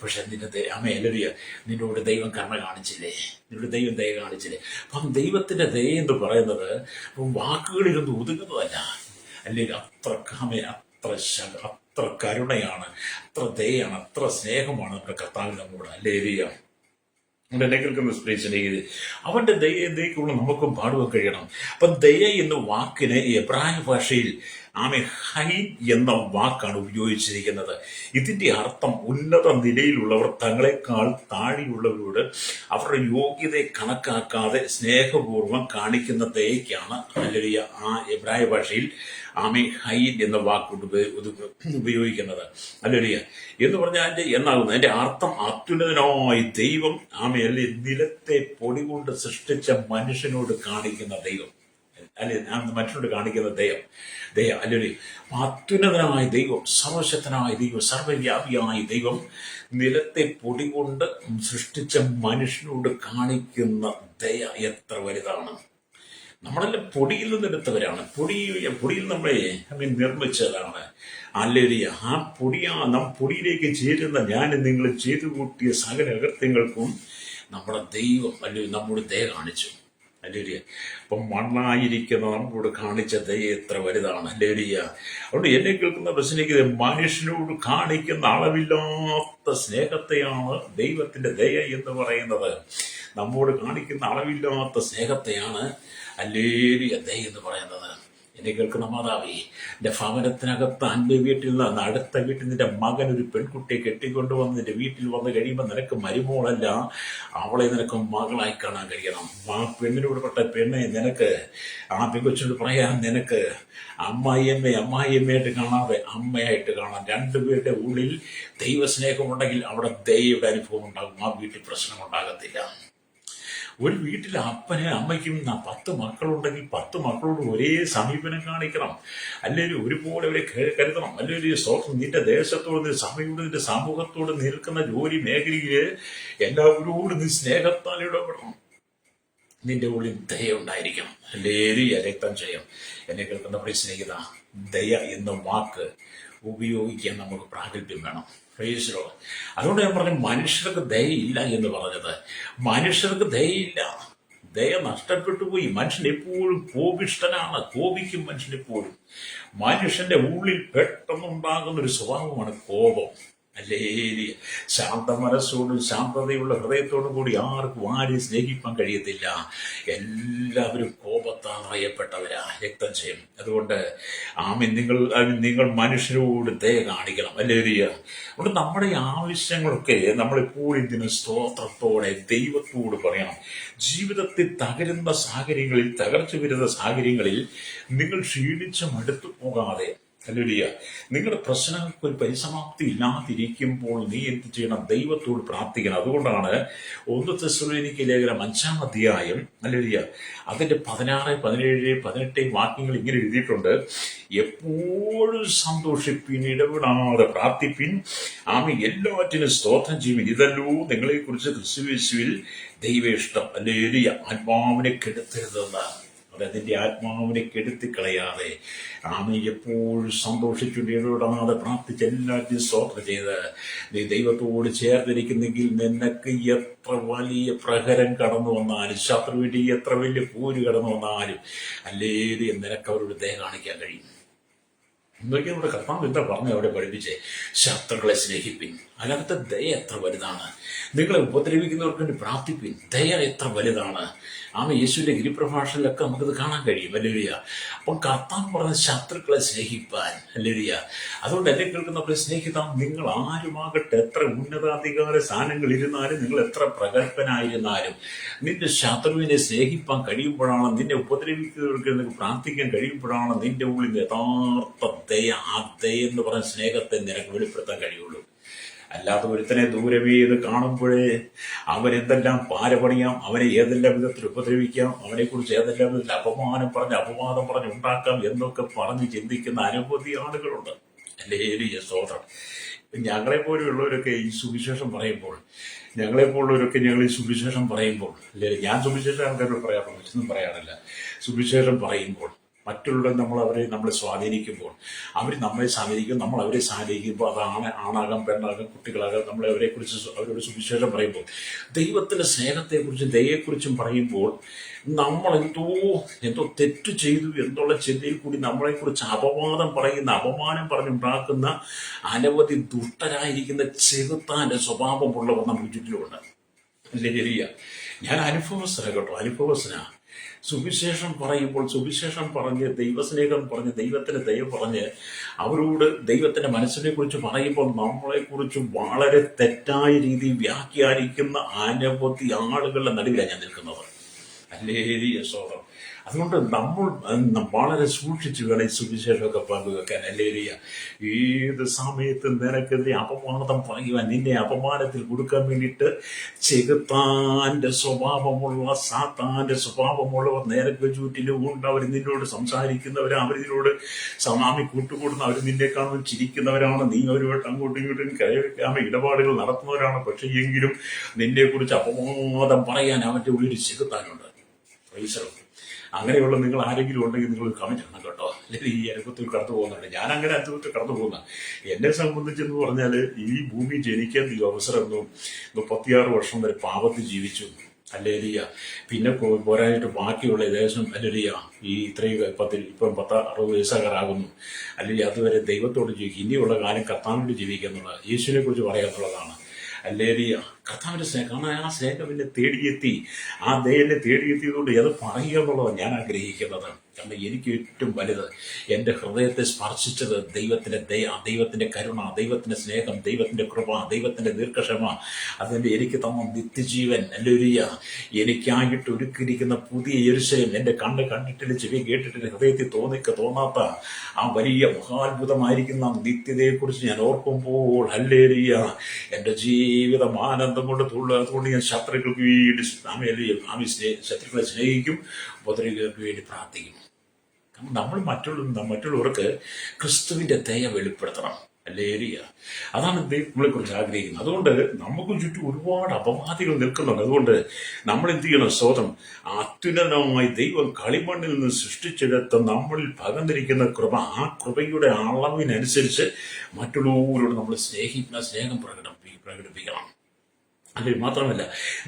പക്ഷെ നിന്നോട് ദൈവം കരുണ കാണിച്ചില്ലേ? നിന്നോട് ദൈവം ദയ കാണിച്ചില്ലേ? അപ്പം ദൈവത്തിന്റെ ദയ എന്ന് പറയുന്നത് വാക്കുകളിലൊന്നും ഒതുങ്ങുന്നതല്ല. അല്ലെങ്കിൽ അത്ര കരുണയാണ്, അത്ര ദയാണ്, അത്ര സ്നേഹമാണ് നമ്മുടെ കർത്താവിൽ നമ്മോട്. ഹല്ലേലൂയ. എന്നെ കേൾക്കുന്ന സ്നേഹിതരെ, അവന്റെ ദയക്കുള്ള നമുക്കും പാടുവാൻ കഴിയണം. അപ്പൊ ദയ എന്ന വാക്കിന് എബ്രായ ഭാഷയിൽ ഹൈൻ എന്ന വാക്കാണ് ഉപയോഗിച്ചിരിക്കുന്നത്. ഇതിന്റെ അർത്ഥം ഉന്നത നിലയിലുള്ളവർ തങ്ങളെക്കാൾ താഴെയുള്ളവരോട് അവരുടെ യോഗ്യതയെ കണക്കാക്കാതെ കാണിക്കുന്ന ദയക്കാണ് ഹല്ലേലൂയ ആ എബ്രായ ഭാഷയിൽ ഹൈൻ എന്ന വാക്കുകൊണ്ട് ഉപയോഗിക്കുന്നത്. ഹല്ലേലൂയ എന്ന് പറഞ്ഞാൽ എന്നാകുന്നു അതിന്റെ അർത്ഥം അത്യുന്നതനായ ദൈവം നിലത്തെ പൊടി കൊണ്ട് സൃഷ്ടിച്ച മനുഷ്യനോട് കാണിക്കുന്ന ദൈവം, മനുഷ്യനോട് കാണിക്കുന്ന ദയ. അല്ലെങ്കിൽ അത്യുന്നതനായ ദൈവം, സർവശക്തനായ ദൈവം, സർവവ്യാപിയായ ദൈവം നിലത്തെ പൊടി കൊണ്ട് സൃഷ്ടിച്ച മനുഷ്യനോട് കാണിക്കുന്ന ദയ എത്ര വലുതാണ്. നമ്മളെല്ലാം പൊടിയിൽ നിന്നെടുത്തവരാണ്. പൊടിയിൽ നമ്മളെ നിർമ്മിച്ചതാണ്. അല്ലെങ്കിൽ ആ പൊടിയിലേക്ക് ചേരുന്ന ഞാൻ നിങ്ങൾ ചെയ്തു കൂട്ടിയ സകല അകൃത്യങ്ങൾക്കും നമ്മുടെ ദൈവം അല്ലെങ്കിൽ നമ്മുടെ ദയ കാണിച്ചു. ഹല്ലേലൂയ. അപ്പം മണ്ണായിരിക്കുന്ന നമ്മളോട് കാണിച്ച ദയ എത്ര വലുതാണ്. ഹല്ലേലൂയ. അതുകൊണ്ട് എന്നെ കേൾക്കുന്ന പ്രശ്നിക്ക് മനുഷ്യനോട് കാണിക്കുന്ന അളവില്ലാത്ത സ്നേഹത്തെയാണ് ദൈവത്തിന്റെ ദയ എന്ന് പറയുന്നത്. നമ്മോട് കാണിക്കുന്ന അളവില്ലാത്ത സ്നേഹത്തെയാണ് ഹല്ലേലൂയ ദയ എന്ന് പറയുന്നത്. എന്നെ കേൾക്കുന്ന മാതാവേ, എന്റെ ഭവനത്തിനകത്ത് അന്റെ വീട്ടിൽ നിന്ന് അടുത്ത വീട്ടിൽ നിന്റെ മകൻ ഒരു പെൺകുട്ടിയെ കെട്ടിക്കൊണ്ടുവന്ന് നിന്റെ വീട്ടിൽ വന്ന് കഴിയുമ്പോൾ നിനക്ക് മരുമോളല്ല, അവളെ നിനക്ക് മകളായി കാണാൻ കഴിയണം. ആ പെണ്ണിനോട് പെട്ട പെണ്ണെ നിനക്ക് ആ പെൺകൊച്ചിനോട് പറയാൻ നിനക്ക് അമ്മായിയമ്മയായിട്ട് കാണാതെ അമ്മയായിട്ട് കാണാം. രണ്ടുപേരുടെ ഉള്ളിൽ ദൈവസ്നേഹമുണ്ടെങ്കിൽ അവിടെ ദൈവയുടെ അനുഭവം ഉണ്ടാകും. ആ വീട്ടിൽ പ്രശ്നം ഉണ്ടാകത്തില്ല. ഒരു വീട്ടിൽ അപ്പനും അമ്മയ്ക്കും 10 മക്കളുണ്ടെങ്കിൽ 10 മക്കളോട് ഒരേ സമീപനം കാണിക്കണം. അല്ലെങ്കിൽ ഒരുപോലെ അവരെ കരുതണം. അല്ലെങ്കിൽ സ്വന്തം നിന്റെ ദേശത്തോട്, നിന്റെ സഭയോട്, നിന്റെ സമൂഹത്തോട്, നിൽക്കുന്ന ജോലി മേഖലയില് എല്ലാവരോടും നീ സ്നേഹത്താൽ ഇടപെടണം. നിന്റെ ഉള്ളിൽ ദയ ഉണ്ടായിരിക്കണം. ഹല്ലേലൂയ. രക്തം ചെയ്യും. എന്നെ കേൾക്കുന്ന പ്രിയ സ്നേഹിത, ദയ എന്ന വാക്ക് ഉപയോഗിക്കാൻ നമുക്ക് പ്രാഗൽഭ്യം വേണം. അതുകൊണ്ട് ഞാൻ പറഞ്ഞു മനുഷ്യർക്ക് ദയയില്ല എന്ന് പറഞ്ഞത്. മനുഷ്യർക്ക് ദയയില്ല, ദയ നഷ്ടപ്പെട്ടു പോയി. മനുഷ്യൻ എപ്പോഴും കോപിഷ്ഠനാണ്, കോപിക്കും മനുഷ്യൻ എപ്പോഴും. മനുഷ്യന്റെ ഉള്ളിൽ പെട്ടെന്നുണ്ടാകുന്ന ഒരു സ്വഭാവമാണ് കോപം. അല്ലേലിയ. ശാന്ത മനസ്സോടും ശാന്തതയുള്ള ഹൃദയത്തോടും കൂടി ആർക്കും ആരെയും സ്നേഹിക്കാൻ കഴിയത്തില്ല. എല്ലാവരും കോപത്താൽ അറിയപ്പെട്ടവരാ, രക്തം ചെയ്യും. അതുകൊണ്ട് നിങ്ങൾ മനുഷ്യരോട് ദയ കാണിക്കണം. അല്ലേലിയ. അതുകൊണ്ട് നമ്മുടെ ആവശ്യങ്ങളൊക്കെ നമ്മളെപ്പോഴും ഇതിന് സ്തോത്രത്തോടെ ദൈവത്തോട് പറയണം. ജീവിതത്തിൽ തകരുന്ന സാഹചര്യങ്ങളിൽ, തകർച്ച വരുന്ന സാഹചര്യങ്ങളിൽ നിങ്ങൾ ക്ഷീണിച്ച് മടുത്തു പോകാതെ, ഹല്ലേലൂയ, നിങ്ങളുടെ പ്രശ്നങ്ങൾക്ക് ഒരു പരിസമാപ്തി ഇല്ലാതിരിക്കുമ്പോൾ നീ എന്ത് ചെയ്യണം? ദൈവത്തോട് പ്രാർത്ഥിക്കണം. അതുകൊണ്ടാണ് 1 തെസ്സലോനിക്ക ലേഖനം 5-ാം അധ്യായം, ഹല്ലേലൂയ, അതിന്റെ 16, 17, 18 വാക്യങ്ങൾ ഇങ്ങനെ എഴുതിയിട്ടുണ്ട്. എപ്പോഴും സന്തോഷിപ്പിൻ, ഇടപെടാതെ പ്രാർത്ഥിപ്പിൻ, ആമേൻ, എല്ലാറ്റിനും സ്തോത്രം ചെയ്യുവിൻ, ഇതല്ലോ നിങ്ങളെ കുറിച്ച് ക്രിസ്തുയേശുവിൽ ദൈവ ഇഷ്ടം. ഹല്ലേലൂയ. ആത്മാവിനെ കെടുത്തരുതെന്ന്, അതിന്റെ ആത്മാവിനെ കെടുത്തിക്കളയാതെ ആമേൻ എപ്പോഴും സന്തോഷിച്ചുകൊണ്ട് ഇടപെടാതെ പ്രാർത്ഥിച്ച് എല്ലാറ്റിനും സ്തോത്രം ചെയ്ത് നീ ദൈവത്തോട് ചേർന്നിരിക്കുന്നെങ്കിൽ നിനക്ക് എത്ര വലിയ പ്രഹരം കടന്നു വന്നാലും, ശത്രുവിന്റെ എത്ര വലിയ പോര് കടന്നു വന്നാലും, അല്ലേലും നിനക്ക് അവരോട് ദയ കാണിക്കാൻ കഴിയും. എന്നൊക്കെ നമ്മുടെ കർത്താവ് എന്താ പറഞ്ഞു അവിടെ പഠിപ്പിച്ചേ? ശത്രുക്കളെ സ്നേഹിപ്പിൻ. അതിനകത്ത് ദയ എത്ര വലുതാണ്. നിങ്ങളെ ഉപദ്രവിക്കുന്നവർക്ക് വേണ്ടി പ്രാർത്ഥിപ്പിൻ. ദയ എത്ര വലുതാണ്. യേശുവിന്റെ ഗിരിപ്രഭാഷണിലൊക്കെ നമുക്കത് കാണാൻ കഴിയും. ഹല്ലേലൂയ. അപ്പം കർത്താവ് പറഞ്ഞ ശത്രുക്കളെ സ്നേഹിപ്പാൻ. ഹല്ലേലൂയ. അതുകൊണ്ട് എന്നെ കേൾക്കുന്നവരെ സ്നേഹിതാം, നിങ്ങൾ ആരുമാകട്ടെ, എത്ര ഉന്നതാധികാര സ്ഥാനങ്ങൾ ഇരുന്നാലും, നിങ്ങൾ എത്ര പ്രഗത്ഭനായിരുന്നാലും, നിന്റെ ശത്രുവിനെ സ്നേഹിപ്പാൻ കഴിയുമ്പോഴാണ്, നിന്നെ ഉപദ്രവിക്കുന്നവർക്ക് നിനക്ക് പ്രാർത്ഥിക്കാൻ കഴിയുമ്പോഴാണ് നിന്റെ ഉള്ളിൽ യഥാർത്ഥ ദയ, ആ ദയ എന്ന് പറയുന്ന സ്നേഹത്തെ നിനക്ക് വെളിപ്പെടുത്താൻ കഴിയുള്ളൂ. അല്ലാതെ ഒരുത്തനെ ദൂരമേ ഇത് കാണുമ്പോഴേ അവനെന്തെല്ലാം പാരപണിയാം, അവനെ ഏതെല്ലാം വിധത്തിൽ ഉപദ്രവിക്കാം, അവനെക്കുറിച്ച് ഏതെല്ലാം വിധത്തിൽ അപവാദം പറഞ്ഞ് ഉണ്ടാക്കാം എന്നൊക്കെ പറഞ്ഞ് ചിന്തിക്കുന്ന അനവധി ആളുകളുണ്ട്. ഹല്ലേലൂയ, സ്തോത്രം. ഞങ്ങളെപ്പോലുള്ളവരൊക്കെ ഈ സുവിശേഷം പറയുമ്പോൾ ഞങ്ങൾ ഈ സുവിശേഷം പറയുമ്പോൾ, അല്ലേ, ഞാൻ സുവിശേഷം ആൾക്കാരോട് പറയാറുള്ളൂ, മറ്റൊന്നും പറയാറില്ല. സുവിശേഷം പറയുമ്പോൾ മറ്റുള്ളവർ നമ്മളെ സ്വാധീനിക്കുമ്പോൾ, അവർ നമ്മളെ സ്വാധീനിക്കും, നമ്മൾ അവരെ സ്വാധീനിക്കുമ്പോൾ, അതാണ് ആണാകാം, പെണ്ണാകാം, കുട്ടികളാകാം, നമ്മളെ അവരോട് സുവിശേഷം പറയുമ്പോൾ, ദൈവത്തിന്റെ സ്നേഹത്തെക്കുറിച്ചും ദയയെക്കുറിച്ചും പറയുമ്പോൾ, നമ്മൾ എന്തോ തെറ്റ് ചെയ്തു എന്നുള്ള ചിന്തയിൽ കൂടി നമ്മളെക്കുറിച്ച് അപമാനം പറഞ്ഞുണ്ടാക്കുന്ന അനവധി ദുഷ്ടരായിരിക്കുന്ന ചെകുത്താന്റെ സ്വഭാവമുള്ളവർ നമ്മുടെ ചുറ്റിലുമുണ്ട്. അല്ലേ, ശരിയ. ഞാൻ അനുഭവസ്ഥനാ. സുവിശേഷം പറയുമ്പോൾ, സുവിശേഷം പറഞ്ഞ്, ദൈവസ്നേഹം പറഞ്ഞ്, ദൈവത്തിന്റെ ദയ പറഞ്ഞ് അവരോട് ദൈവത്തിന്റെ മനസ്സിനെ കുറിച്ച് പറയുമ്പോൾ, നമ്മളെക്കുറിച്ച് വളരെ തെറ്റായ രീതിയിൽ വ്യാഖ്യാനിക്കുന്ന അനവധി ആളുകളുടെ നടുവിലാണ് ഞാൻ നിൽക്കുന്നത്. ഹല്ലേലൂയ, സ്തോത്രം. അതുകൊണ്ട് നമ്മൾ വളരെ സൂക്ഷിച്ചു വേണം ഈ സുവിശേഷമൊക്കെ പങ്കുവെക്കാൻ. ഹല്ലേലൂയ. ഏത് സമയത്ത് നിനക്കെതിരെ അപവാദം പറയുവാൻ, നിന്നെ അപമാനത്തിൽ കൊടുക്കാൻ വേണ്ടിയിട്ട് ചെകുത്താന്റെ സ്വഭാവമുള്ള, സാത്താന്റെ സ്വഭാവമുള്ളവർ നേരത്തെ ചുറ്റിലും ഉണ്ട്. അവർ നിന്നോട് സംസാരിക്കുന്നവരാ, അവർ നിന്നോട് സമാമി കൂട്ടുകൂടുന്ന, അവർ നിന്നെ കാണുമ്പോൾ ചിരിക്കുന്നവരാണ്. നീ അവരുമായിട്ട് അങ്ങോട്ടും ഇങ്ങോട്ടും ഇടപാടുകൾ നടത്തുന്നവരാണ്. പക്ഷെ എങ്കിലും നിന്നെ കുറിച്ച് അപവാദം പറയാൻ അവന്റെ ഉള്ളിൽ ചെകുത്താനുണ്ട്. അങ്ങനെയുള്ള നിങ്ങൾ ആരെങ്കിലും ഉണ്ടെങ്കിൽ നിങ്ങൾ കമന്റ് ഇടണം കേട്ടോ. അല്ലെങ്കിൽ ഈ അനുഭവത്തിൽ കടന്നു പോകുന്നുണ്ട്. ഞാൻ അങ്ങനെ അനുഭവത്തിൽ കടന്നു പോകുന്ന, എന്നെ സംബന്ധിച്ചെന്ന് പറഞ്ഞാൽ, ഈ ഭൂമി ജനിക്കാൻ ഈ അവസരമൊന്നും 36 വർഷം വരെ പാപത്തിൽ ജീവിച്ചു. ഹല്ലേലൂയ. പിന്നെ പോരാനായിട്ട് ബാക്കിയുള്ള ഏകദേശം, ഹല്ലേലൂയ, ഈ ഇത്രയും ഇപ്പം 60 വയസ്സാകാറാകുന്നു. അല്ലെങ്കിൽ അതുവരെ ദൈവത്തോട് ജീവിക്കും. ഇനിയുള്ള കാലം കർത്താവിനോട് ജീവിക്കുക എന്നുള്ളത്, യേശുവിനെ കുറിച്ച് പറയുക എന്നുള്ളതാണ്. ഹല്ലേലൂയ. കർത്താവിന്റെ സ്നേഹം, കാരണം ആ സ്നേഹം എന്നെ തേടിയെത്തി, ആ ദയനെ തേടിയെത്തിയതുകൊണ്ട് അത് പറയുക എന്നുള്ളതാണ് ഞാൻ ആഗ്രഹിക്കുന്നത്. കാരണം എനിക്ക് ഏറ്റവും വലുത്, എൻ്റെ ഹൃദയത്തെ സ്പർശിച്ചത് ദൈവത്തിന്റെ ദയ, ദൈവത്തിന്റെ കരുണ, ദൈവത്തിന്റെ സ്നേഹം, ദൈവത്തിന്റെ കൃപ, ദൈവത്തിന്റെ ദീർഘക്ഷമ, അതിന്റെ എനിക്ക് തന്ന നിത്യജീവൻ. ഹല്ലേലൂയ. എനിക്കായിട്ട് ഒരുക്കിയിരിക്കുന്ന പുതിയ യെരൂശലേം, എൻ്റെ കണ്ണ് കണ്ടിട്ടില്ല, ചെവി കേട്ടിട്ടില്ല, ഹൃദയത്തിൽ തോന്നാത്ത ആ വലിയ മഹാത്ഭുതമായിരിക്കുന്ന നിത്യതയെക്കുറിച്ച് ഞാൻ ഓർക്കുമ്പോൾ, ഹല്ലേലൂയ, എൻ്റെ ജീവിതം ആനന്ദം കൊണ്ട് തുള്ളുക. അതുകൊണ്ട് ഞാൻ ശത്രുക്കൾക്ക് വേണ്ടി ശത്രുക്കളെ സ്നേഹിക്കും, ഉപദ്രവികൾക്ക് വേണ്ടി പ്രാർത്ഥിക്കും. നമ്മൾ മറ്റുള്ളവർക്ക് ക്രിസ്തുവിന്റെ ദയ വെളിപ്പെടുത്തണം. ഹല്ലേലൂയ. അതാണ് ദൈവങ്ങളെ കുറിച്ച് ആഗ്രഹിക്കുന്നത്. അതുകൊണ്ട് നമുക്ക് ചുറ്റും ഒരുപാട് അപവാദികൾ നിൽക്കുന്നുണ്ട്. അതുകൊണ്ട് നമ്മൾ എന്ത് ചെയ്യണം? സ്തോത്രം. അത്യുന്നതമായി ദൈവം കളിമണ്ണിൽ നിന്ന് സൃഷ്ടിച്ചെടുത്ത നമ്മളിൽ പകർന്നിരിക്കുന്ന കൃപ, ആ കൃപയുടെ അളവിനനുസരിച്ച് മറ്റുള്ളവരോട് നമ്മൾ സ്നേഹം പ്രകടിപ്പിക്കണം. അല്ലെങ്കിൽ മാത്രമല്ല,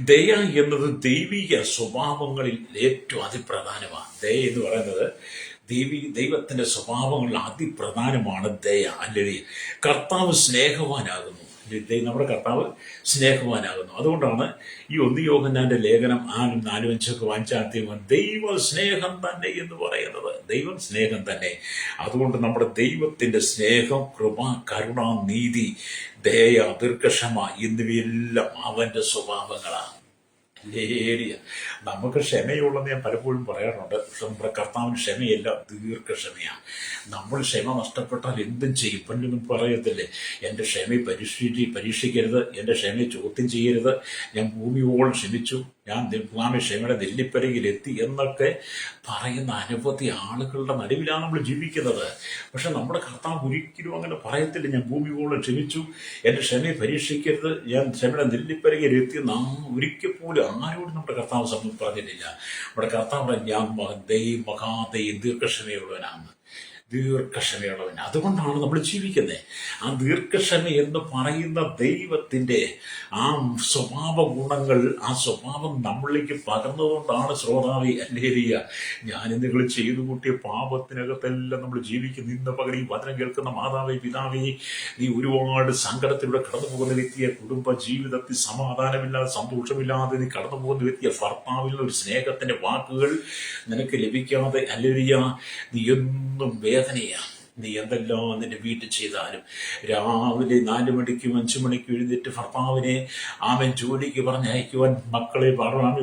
ദയ എന്നത് ദൈവിക സ്വഭാവങ്ങളിൽ ഏറ്റവും അതിപ്രധാനമാണ്. ദയ എന്ന് പറയുന്നത് ദൈവത്തിന്റെ സ്വഭാവങ്ങളിൽ അതിപ്രധാനമാണ് ദയ. അല്ലെങ്കിൽ കർത്താവ് സ്നേഹവാനാകുന്നു. നമ്മുടെ കർത്താവ് സ്നേഹവാനാകുന്നു. അതുകൊണ്ടാണ് ഈ 1 യോഹന്നാന്റെ ലേഖനം 4-5 വായിച്ചാൽ ദൈവ സ്നേഹം തന്നെ എന്ന് പറയുന്നത്. ദൈവം സ്നേഹം തന്നെ. അതുകൊണ്ട് നമ്മുടെ ദൈവത്തിന്റെ സ്നേഹം, കൃപ, കരുണ, നീതി, ദയ, ദീർഘക്ഷമ എന്നിവയെല്ലാം അവന്റെ സ്വഭാവങ്ങളാണ്. ലേരിയ നമുക്ക് ക്ഷമയുള്ളതെന്ന് ഞാൻ പലപ്പോഴും പറയാറുണ്ട്. പക്ഷെ നമ്മുടെ കർത്താവിന് ക്ഷമയല്ല, ദീർഘക്ഷമയാണ്. നമ്മൾ ക്ഷമ നഷ്ടപ്പെട്ടാൽ എന്തും ചെയ്യും. പണ്ടൊന്നും പറയത്തില്ലേ, എൻ്റെ ക്ഷമയെ പരീക്ഷിക്കരുത്, എൻ്റെ ക്ഷമയെ ചോദ്യം ചെയ്യരുത്, ഞാൻ ഭൂമിയോളം ക്ഷമിച്ചു, ഞാൻ ക്ഷമയുടെ നെല്ലിപ്പരകിലെത്തി എന്നൊക്കെ പറയുന്ന അനവധി ആളുകളുടെ നടുവിലാണ് നമ്മൾ ജീവിക്കുന്നത്. പക്ഷെ നമ്മുടെ കർത്താവ് ഒരിക്കലും അങ്ങനെ പറയത്തില്ല, ഞാൻ ഭൂമിയോളം ക്ഷമിച്ചു, എൻ്റെ ക്ഷമയെ പരീക്ഷിക്കരുത്, ഞാൻ ക്ഷമയുടെ നെല്ലിപ്പരകിലെത്തി. നാം ഒരിക്കൽ പോലും ആരോടും നമ്മുടെ കർത്താവ് പറഞ്ഞിട്ടില്ല. നമ്മുടെ കർത്താവ് ഞാൻ ദീർഘക്ഷമയുള്ളവനാണ്, ദീർഘക്ഷമയുള്ളവൻ. അതുകൊണ്ടാണ് നമ്മൾ ജീവിക്കുന്നത്. ആ ദീർഘക്ഷമ എന്ന് പറയുന്ന ദൈവത്തിന്റെ ആ സ്വഭാവ ഗുണങ്ങൾ, ആ സ്വഭാവം നമ്മളിലേക്ക് പകർന്നതുകൊണ്ടാണ് ശ്രോതാവി അല്ലേരിയ ഞാൻ നിങ്ങൾ ചെയ്തു കൂട്ടിയ പാപത്തിനകത്തെല്ലാം നമ്മൾ ജീവിക്കുന്നു. ഇന്ന് പകരം ഈ വചനം കേൾക്കുന്ന മാതാവേ, പിതാവേ, നീ ഒരുപാട് സങ്കടത്തിലൂടെ കടന്നു പോകുന്ന വ്യക്തിയെ, കുടുംബ ജീവിതത്തിൽ സമാധാനമില്ലാതെ സന്തോഷമില്ലാതെ നീ കടന്നു പോകുന്ന വ്യക്തിയെ, ഭർത്താവിൽ ഒരു സ്നേഹത്തിന്റെ വാക്കുകൾ നിനക്ക് ലഭിക്കാതെ അല്ലേരിയ നീ എന്നും വേദനയാണ്. നീ എന്തെല്ലാം നിന്റെ വീട്ടിൽ ചെയ്താലും രാവിലെ 4 മണിക്കും 5 മണിക്കും എഴുന്നേറ്റ് ഭർത്താവിനെ ജോലിക്ക് പറഞ്ഞയക്കുവാൻ, മക്കളെ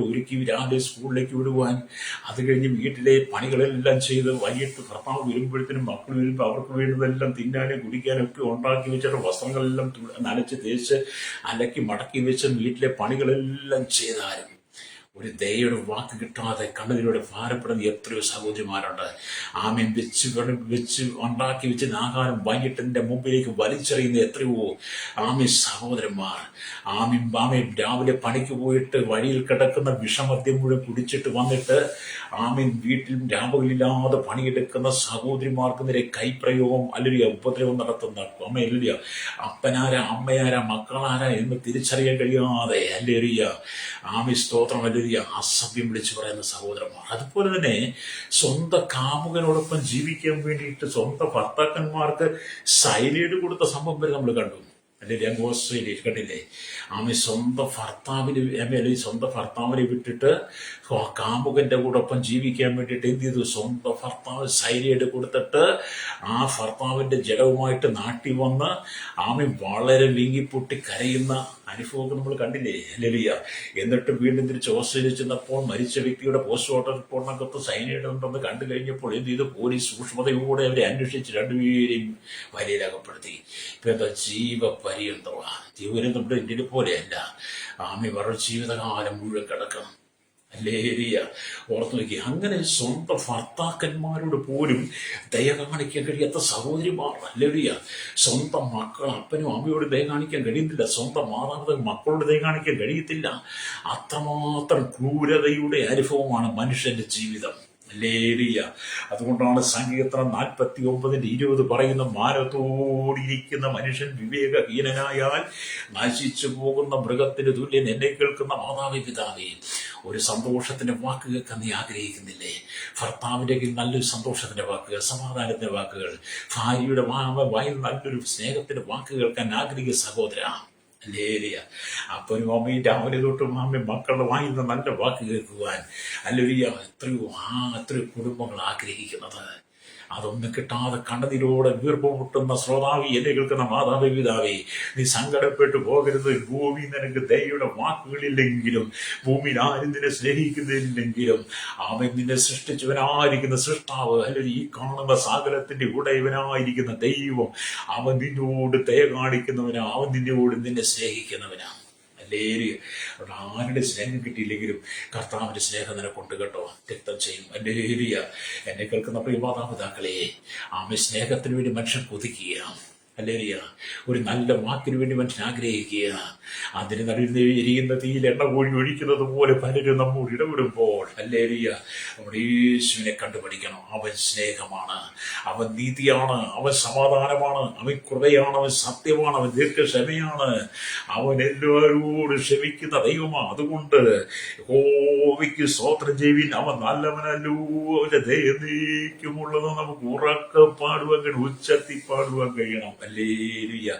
ഒരുക്കി രാവിലെ സ്കൂളിലേക്ക് വിടുവാൻ, അത് കഴിഞ്ഞ് വീട്ടിലെ പണികളെല്ലാം ചെയ്ത് വൈകിട്ട് ഭർത്താവ് വരുമ്പോഴത്തേനും മക്കൾ വരുമ്പോൾ അവർക്ക് വേണ്ടതെല്ലാം തിന്നാനും കുടിക്കാനും ഒക്കെ ഉണ്ടാക്കി വെച്ചിട്ട് വസ്ത്രങ്ങളെല്ലാം നനച്ച് തേച്ച് അലക്കി മടക്കി വെച്ച് വീട്ടിലെ പണികളെല്ലാം ചെയ്താലും ഒരു ദയയുടെ വാക്ക് കിട്ടാതെ കണ്ണതിലൂടെ ഭാരപ്പെടുന്ന എത്രയോ സഹോദരിമാരുണ്ട്. വെച്ച് ഉണ്ടാക്കി വെച്ച് ആഹാരം വൈകിട്ടിന്റെ മുമ്പിലേക്ക് വലിച്ചെറിയുന്ന എത്രയോ സഹോദരന്മാർ. രാവിലെ പണിക്ക് പോയിട്ട് വഴിയിൽ കിടക്കുന്ന വിഷമദ്യം മുഴുവൻ കുടിച്ചിട്ട് വന്നിട്ട് വീട്ടിൽ രാപകലില്ലാതെ പണിയെടുക്കുന്ന സഹോദരിമാർക്ക് നേരെ കൈപ്രയോഗം അല്ലെങ്കിൽ ഉപദ്രവം നടത്തുന്ന അമ്മയല്ല, അപ്പനാരാ അമ്മയാരാ മക്കളാരാ എന്ന് തിരിച്ചറിയാൻ കഴിയാതെ അല്ലേറിയ സ്തോത്രം അല്ലേറിയ അസഭ്യം വിളിച്ചു പറയുന്ന സഹോദരന്മാർ. അതുപോലെ തന്നെ സ്വന്തം കാമുകനോടൊപ്പം ജീവിക്കാൻ വേണ്ടിയിട്ട് സ്വന്തം ഭർത്താക്കന്മാർക്ക് സൈലൈഡ് കൊടുത്ത സംഭവം വരെ നമ്മൾ കണ്ടു. അല്ലെങ്കിൽ അങ്ങ് ഓസ്ട്രേലിയയിൽ കണ്ടില്ലേ, സ്വന്തം ഭർത്താവിനെ വിട്ടിട്ട് കാമുകന്റെ കൂടൊപ്പം ജീവിക്കാൻ വേണ്ടിയിട്ട് എന്ത് ചെയ്തു? സ്വന്തം ഭർത്താവ് സൈലൈഡ് കൊടുത്തിട്ട് ആ ഭർത്താവിന്റെ ജഡവുമായിട്ട് നാട്ടിൽ വന്ന് വളരെ വീങ്ങിപ്പൊട്ടി കരയുന്ന അനുഭവമൊക്കെ നമ്മൾ കണ്ടില്ലേ അല്ലേലിയ. എന്നിട്ട് വീണ്ടും തിരിച്ച് ഓസ്ട്രേലിയ ചെന്നപ്പോൾ മരിച്ച വ്യക്തിയുടെ പോസ്റ്റ്മോർട്ടം റിപ്പോർട്ടിനകത്ത് സൈനൈഡ് ഉണ്ടെന്ന് കണ്ടു കഴിഞ്ഞപ്പോൾ എന്ത് ചെയ്തു? പോലീസ് സൂക്ഷ്മതയോടെ അവരെ അന്വേഷിച്ച് 2 പേരെയും വലയിലകപ്പെടുത്തി. ഇപ്പൊ എന്താ ജീവപര്യന്തമാ. ജീവനം നമ്മുടെ ഇന്ത്യയിൽ പോലെയല്ല. അവരുടെ ജീവിതകാലം മുഴുവൻ കിടക്കണം. അല്ലേരിയ ഓർത്തു നോക്കി. അങ്ങനെ സ്വന്തം ഭർത്താക്കന്മാരോട് പോലും ദയ കാണിക്കാൻ കഴിയാത്ത സഹോദരിമാർ അല്ലേരിയ. സ്വന്തം മക്കൾ അപ്പനും അമ്മയോട് ദയ കാണിക്കാൻ കഴിയുന്നില്ല. സ്വന്തം മാതാപിതാക്കൾ മക്കളോട് ദയ കാണിക്കാൻ കഴിയത്തില്ല. അത്രമാത്രം ക്രൂരതയുടെ അനുഭവമാണ് മനുഷ്യന്റെ ജീവിതം. ലേരിയ. അതുകൊണ്ടാണ് സങ്കീർത്തനം 49:20 പറയുന്ന, മാനത്തോടിരിക്കുന്ന മനുഷ്യൻ വിവേകഹീനനായാൽ നശിച്ചു പോകുന്ന മൃഗത്തിന് തുല്യൻ. എന്നെ കേൾക്കുന്ന മാതാവേ, പിതാവേ, ഒരു സന്തോഷത്തിന്റെ വാക്ക് കേൾക്കാൻ നീ ആഗ്രഹിക്കുന്നില്ലേ? ഭർത്താവിന്റെ നല്ലൊരു സന്തോഷത്തിന്റെ വാക്കുകൾ, സമാധാനത്തിന്റെ വാക്കുകൾ, ഭാര്യയുടെ വായിൽ നല്ലൊരു സ്നേഹത്തിന്റെ വാക്ക് കേൾക്കാൻ ആഗ്രഹിക്കുന്ന സഹോദര ലേരിയ. അപ്പനും അമ്മയും രാവിലെ തൊട്ടും മക്കളുടെ വായുന്ന നല്ല വാക്ക് കേൾക്കുവാൻ അല്ലേരിയ എത്രയോ കുടുംബങ്ങൾ ആഗ്രഹിക്കുന്നത്. അതൊന്നും കിട്ടാതെ കണ്ണതിലൂടെ വീർപ്പ് മുട്ടുന്ന ശ്രോതാവി, എന്നെ കേൾക്കുന്ന മാതാവേ, പിതാവേ, നീ സങ്കടപ്പെട്ടു പോകരുത്. ഭൂമി നിനക്ക് ദയയുടെ വാക്കുകളില്ലെങ്കിലും, ഭൂമിയിൽ ആരും നിന്നെ സ്നേഹിക്കുന്നില്ലെങ്കിലും, അവൻ നിന്നെ സൃഷ്ടിച്ചവനായിരിക്കുന്ന സൃഷ്ടാവ് അല്ലെങ്കിൽ ഈ കാണുന്ന സാഗരത്തിന്റെ ഉടയവനായിരിക്കുന്ന ദൈവം, അവൻ നിന്നോട് ദയ കാണിക്കുന്നവനാ, അവൻ നിന്നെ സ്നേഹിക്കുന്നവനാ. ആരുടെ സ്നേഹം കിട്ടിയില്ലെങ്കിലും കർത്താവിന്റെ സ്നേഹം നിനക്കുണ്ട് കേട്ടോ. രക്തം ചെയ്യും അല്ലേരിയ. എന്നെ കേൾക്കുന്ന പ്രിയ മാതാപിതാക്കളെ, സ്നേഹത്തിന് വേണ്ടി മനുഷ്യൻ കൊതിക്കുക അല്ലേരിയ. ഒരു നല്ല വാക്കിന് വേണ്ടി മനുഷ്യൻ ആഗ്രഹിക്കുക. അതിന് നടുവിൽ എരിയുന്ന തീയിൽ എണ്ണ കോഴി ഒഴിക്കുന്നത് പോലെ പലരും നമ്മോട് ഇടപെടുമ്പോൾ അല്ലേരിയ നമ്മുടെ യേശുവിനെ കണ്ടുപഠിക്കണം. അവൻ സ്നേഹമാണ്, അവൻ നീതിയാണ്, അവൻ സമാധാനമാണ്, അവൻ കൃപയാണ്, അവൻ സത്യമാണ്, അവൻ ദീർഘക്ഷമയാണ്, അവൻ എല്ലാവരോടും ക്ഷമിക്കുന്ന ദൈവമാണ്. അതുകൊണ്ട് യഹോവയ്ക്ക് സ്തോത്രം ചെയ്യുവിൻ, അവൻ നല്ലവനല്ലോ, അവന്റെ ദയ എന്നേക്കുമുള്ളത് നമുക്ക് ഉറക്കെ പാടുവാൻ കഴിയും, ഉച്ചത്തി പാടുവാൻ കഴിയണം ഹല്ലേലൂയ.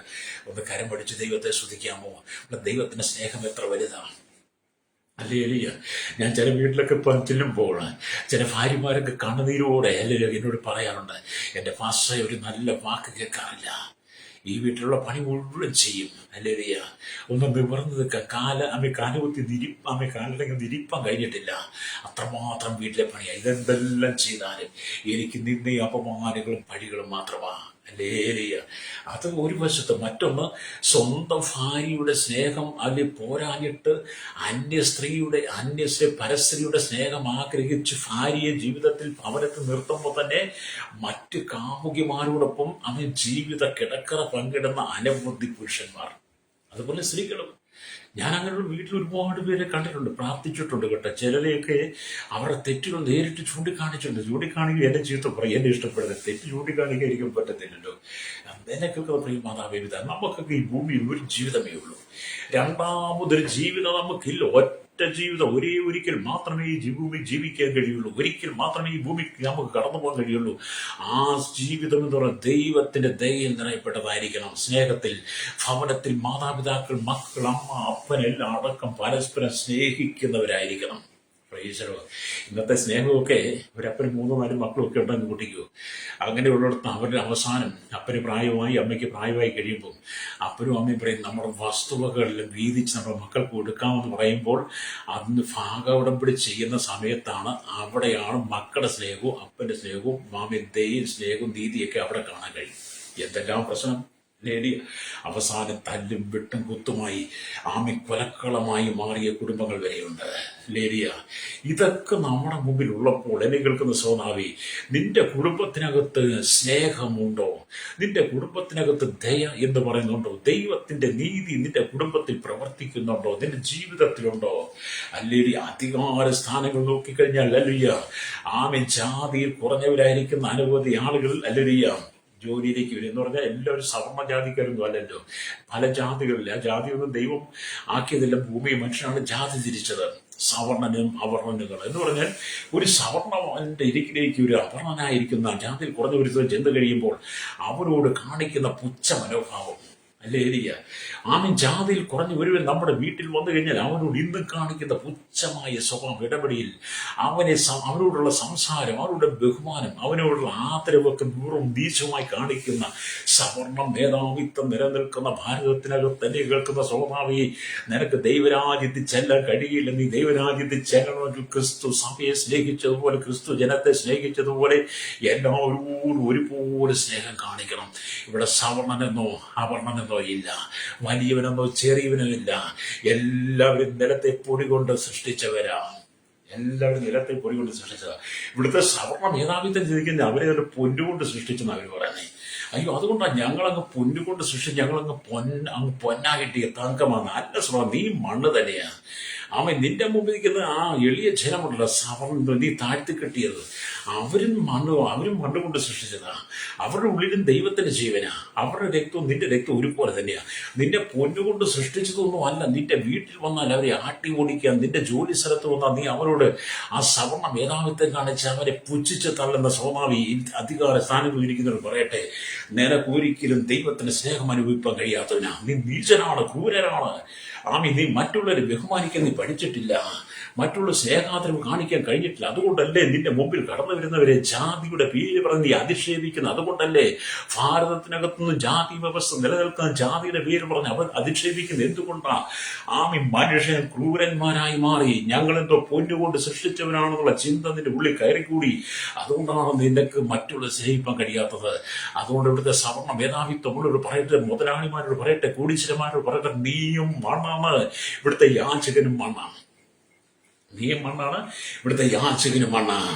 ഒന്ന് കരം പിടിച്ച് ദൈവത്തെ സ്തുതിക്കാമോ? ദൈവത്തിന്റെ സ്നേഹം എത്ര വലുതാണ്. ഹല്ലേലൂയ. ഞാൻ ചില വീട്ടിലൊക്കെ ചെല്ലുമ്പോൾ ചില ഭാര്യമാരൊക്കെ കണ്ണുനീരോടെ ഹല്ലേലൂയ എന്നോട് പറയാറുണ്ട്, എൻ്റെ പാസ്റ്ററെ ഒരു നല്ല വാക്ക് കേൾക്കാറില്ല, ഈ വീട്ടിലുള്ള പണി മുഴുവൻ ചെയ്യും. ഹല്ലേലൂയ. ഒന്ന് നിവർന്ന് നിൽക്കുക, കാലുകുത്തി കാലിലേക്ക് നിരിപ്പാൻ കഴിഞ്ഞിട്ടില്ല, അത്രമാത്രം വീട്ടിലെ പണിയാണ്. ഇതെന്തെല്ലാം ചെയ്താലും എനിക്ക് നിന്നയും അപമാനങ്ങളും പഴികളും മാത്രമാണ്. ഹല്ലേലൂയ. അത് ഒരു വശത്ത്. മറ്റൊന്ന്, സ്വന്തം ഭാര്യയുടെ സ്നേഹം അതിൽ പോരാഞ്ഞിട്ട് പരസ്ത്രീയുടെ സ്നേഹം ആഗ്രഹിച്ച് ഭാര്യയെ ജീവിതത്തിൽ ഭവനത്തിൽ നിർത്തുമ്പോൾ തന്നെ മറ്റ് കാമുകിമാരോടൊപ്പം അവൻ ജീവിത കിടക്കറ പങ്കിടുന്ന അനവധി പുരുഷന്മാർ, അതുപോലെ സ്ത്രീകളും. ഞാൻ അങ്ങനെയുള്ള വീട്ടിൽ ഒരുപാട് പേരെ കണ്ടിട്ടുണ്ട്, പ്രാർത്ഥിച്ചിട്ടുണ്ട് കേട്ടോ. ചിലരെയൊക്കെ അവരുടെ തെറ്റുകൾ നേരിട്ട് ചൂണ്ടിക്കാണിക്കുക എന്നെ ചീത്ത പറയും, എന്നെ ഇഷ്ടപ്പെടുന്നത് തെറ്റ് ചൂണ്ടിക്കാണിക്കാൻ എനിക്ക് പറ്റത്തില്ലല്ലോ. എന്നെ കേൾക്കുന്ന പ്രിയ മാതാവേ പിതാ, നമുക്കൊക്കെ ഈ ഭൂമിയിൽ ഒരു ജീവിതമേ ഉള്ളൂ, രണ്ടാമതൊരു ജീവിതം നമുക്കില്ല. ഒറ്റ ജീവിതം, ഒരിക്കൽ മാത്രമേ ഈ ഭൂമി ജീവിക്കാൻ കഴിയുള്ളൂ, ഒരിക്കൽ മാത്രമേ ഈ ഭൂമിക്ക് നമുക്ക് കടന്നു പോകാൻ കഴിയുള്ളൂ. ആ ജീവിതം എന്ന് പറയുന്നത് ദൈവത്തിന്റെ ദയയിൽ നിറയപ്പെട്ടതായിരിക്കണം. സ്നേഹത്തിൽ, ഭവനത്തിൽ മാതാപിതാക്കൾ, മക്കൾ, അമ്മ, അപ്പൻ എല്ലാം അടക്കം പരസ്പരം സ്നേഹിക്കുന്നവരായിരിക്കണം. ഇന്നത്തെ സ്നേഹമൊക്കെ ഒരപ്പനും 3-4 മക്കളൊക്കെ ഉണ്ടെന്ന് കൂട്ടിക്കോ. അങ്ങനെയുള്ളിടത്ത് അവരുടെ അവസാനം അപ്പന് പ്രായമായി, അമ്മയ്ക്ക് പ്രായമായി കഴിയുമ്പോൾ അപ്പനും അമ്മയും പറയും, നമ്മുടെ വസ്തുവകളെല്ലാം വീതിച്ച് നമ്മുടെ മക്കൾക്ക് കൊടുക്കാമെന്ന് പറയുമ്പോൾ അന്ന് ഭാഗോടമ്പടി ചെയ്യുന്ന സമയത്താണ്, അവിടെയാണ് മക്കളുടെ സ്നേഹവും അപ്പന്റെ സ്നേഹവും മാമന്റെയും സ്നേഹവും നീതിയൊക്കെ അവിടെ കാണാൻ കഴിയും. എന്തെല്ലാം പ്രശ്നം നേടി അവസാനം തല്ലും വെട്ടും കുത്തുമായി കൊലക്കളമായി മാറിയ കുടുംബങ്ങൾ വരെയുണ്ട്. ലേരിയ, ഇതൊക്കെ നമ്മുടെ മുമ്പിൽ ഉള്ളപ്പോൾ എന്നെ കേൾക്കുന്ന സോനാവി, നിന്റെ കുടുംബത്തിനകത്ത് സ്നേഹമുണ്ടോ? നിന്റെ കുടുംബത്തിനകത്ത് ദയ എന്ന് പറയുന്നുണ്ടോ? ദൈവത്തിന്റെ നീതി നിന്റെ കുടുംബത്തിൽ പ്രവർത്തിക്കുന്നുണ്ടോ? നിന്റെ ജീവിതത്തിലുണ്ടോ? അല്ലേരി, അധികാര സ്ഥാനങ്ങൾ നോക്കിക്കഴിഞ്ഞാൽ അല്ലുയ്യ ജാതിയിൽ കുറഞ്ഞവരായിരിക്കുന്ന അനവധി ആളുകൾ അല്ലുയ്യ ജോലിയിലേക്ക് വരും എന്ന് പറഞ്ഞാൽ എല്ലാവരും സവർണ ജാതിക്കാരൊന്നും അല്ലല്ലോ, പല ജാതികളില്ല. ആ ജാതിയൊന്നും ദൈവം ആക്കിയതെല്ലാം ഭൂമി മനുഷ്യനാണ് ജാതി തിരിച്ചത്. സവർണനും അവർണനുകൾ എന്ന് പറഞ്ഞാൽ ഒരു സവർണന്റെ ഇരിക്കിലേക്ക് ഒരു അവർണനായിരിക്കുന്ന ജാതിയിൽ കുറഞ്ഞ ഒരു ചെന്ന് കഴിയുമ്പോൾ അവരോട് കാണിക്കുന്ന പുച്ഛ മനോഭാവം അല്ലേരിയ. ജാതിയിൽ കുറഞ്ഞു ഒരുവൻ നമ്മുടെ വീട്ടിൽ വന്നു കഴിഞ്ഞാൽ അവനോട് ഇന്നും കാണിക്കുന്ന പുച്ഛമായ സ്വഭാവം, ഇടപെടിയിൽ അവനോടുള്ള സംസാരം, അവരുടെ ബഹുമാനം, അവനോടുള്ള ആദരവൊക്കെ ദൂരവും നീചമായി കാണിക്കുന്ന സവർണ മേധാവിത്വം നിലനിൽക്കുന്ന ഭാരതത്തിനകത്ത് തന്നെ കേൾക്കുന്ന സ്വഭാവി, നിനക്ക് ദൈവരാജ്യത്തിൽ ചെല്ലാൻ കഴിയില്ല. നീ ദൈവരാജ്യത്തിൽ ചെല്ലണമെങ്കിൽ ക്രിസ്തു സഭയെ സ്നേഹിച്ചതുപോലെ, ക്രിസ്തു ജനത്തെ സ്നേഹിച്ചതുപോലെ എല്ലാവരോടും ഒരുപോലെ സ്നേഹം കാണിക്കണം. ഇവിടെ സവർണനെന്നോ അവർണനെന്നോ ഇല്ല, വലിയവനെന്നോ ചെറിയവനോ ഇല്ല. എല്ലാവരും നിലത്തെ പൊടി കൊണ്ട് സൃഷ്ടിച്ചവരാ. ഇവിടുത്തെ സവർണ മേധാവിത്വം ചിന്തിക്കുന്ന അവരെ ഒരു പൊന്നുകൊണ്ട് സൃഷ്ടിച്ചെന്ന് അവർ പറയുന്നത്. അയ്യോ, അതുകൊണ്ടാണ് ഞങ്ങളങ്ങ് പൊന്നുകൊണ്ട് സൃഷ്ടിച്ച് ഞങ്ങളങ്ങ് പൊന്നാകിട്ടിയ തങ്കമാണ്. അല്ല ശ്രമം, നീ മണ്ണ് തന്നെയാണ്. നിന്റെ മുമ്പിൽ നിൽക്കുന്ന ആ എളിയ ജനമുണ്ടല്ലോ, സവർണ നീ താഴ്ത്തി കെട്ടിയത്, അവരും മണ്ണ് കൊണ്ട് സൃഷ്ടിച്ചതാ. അവരുടെ ഉള്ളിലും ദൈവത്തിന്റെ ജീവനാ. അവരുടെ രക്തവും നിന്റെ രക്തവും ഒരുപോലെ തന്നെയാ. നിന്നെ പൊന്നുകൊണ്ട് സൃഷ്ടിച്ചതൊന്നും അല്ല. നിന്റെ വീട്ടിൽ വന്നാൽ അവരെ ആട്ടി ഓടിക്കാൻ, നിന്റെ ജോലി സ്ഥലത്ത് വന്നാൽ നീ അവരോട് ആ സവർണ മേധാവിത്വം കാണിച്ച് അവരെ പുച്ഛിച്ച് തള്ളുന്ന സ്വാഭാവി അധികാര സ്ഥാനങ്ങളിൽ ഇരിക്കുന്നവർ പറയട്ടെ, നിനക്കൊരിക്കലും ദൈവത്തിന്റെ സ്നേഹം അനുഭവിക്കാൻ കഴിയാത്തവനാ. നീ നീചനാണ്, ക്രൂരനാണ്. നീ മറ്റുള്ളവരെ ബഹുമാനിക്കാൻ നീ പഠിച്ചിട്ടില്ല, മറ്റുള്ള സ്നേഹാദരവ് കാണിക്കാൻ കഴിഞ്ഞിട്ടില്ല. അതുകൊണ്ടല്ലേ നിന്റെ മുമ്പിൽ കടന്നു വരുന്നവരെ ജാതിയുടെ പേര് പറഞ്ഞ് നീ അധിക്ഷേപിക്കുന്നത്. അതുകൊണ്ടല്ലേ ഭാരതത്തിനകത്തുനിന്ന് ജാതി വ്യവസ്ഥ നിലനിൽക്കുന്ന ജാതിയുടെ പേര് പറഞ്ഞ് അവർ അധിക്ഷേപിക്കുന്നത്. എന്തുകൊണ്ടാ? മനുഷ്യൻ ക്രൂരന്മാരായി മാറി. ഞങ്ങളെന്തോ പൊന്നുകൊണ്ട് സൃഷ്ടിച്ചവനാണെന്നുള്ള ചിന്ത നിന്റെ ഉള്ളിൽ കയറിക്കൂടി. അതുകൊണ്ടാണ് നിനക്ക് മറ്റുള്ള സ്നേഹിക്കാൻ കഴിയാത്തത്. അതുകൊണ്ട് ഇവിടുത്തെ സവർണ മേധാവിത്വമുള്ളവർ പറയട്ടെ, മുതലാളിമാരോട് പറയട്ടെ, കോടീശ്വരന്മാരോട് പറയട്ടെ, നീയും മണ്ണാണ്, ഇവിടുത്തെ യാചകനും മണ്ണാണ്. നീ മണ്ണാണ്, ഇവിടുത്തെ യാചകനും മണ്ണാണ്.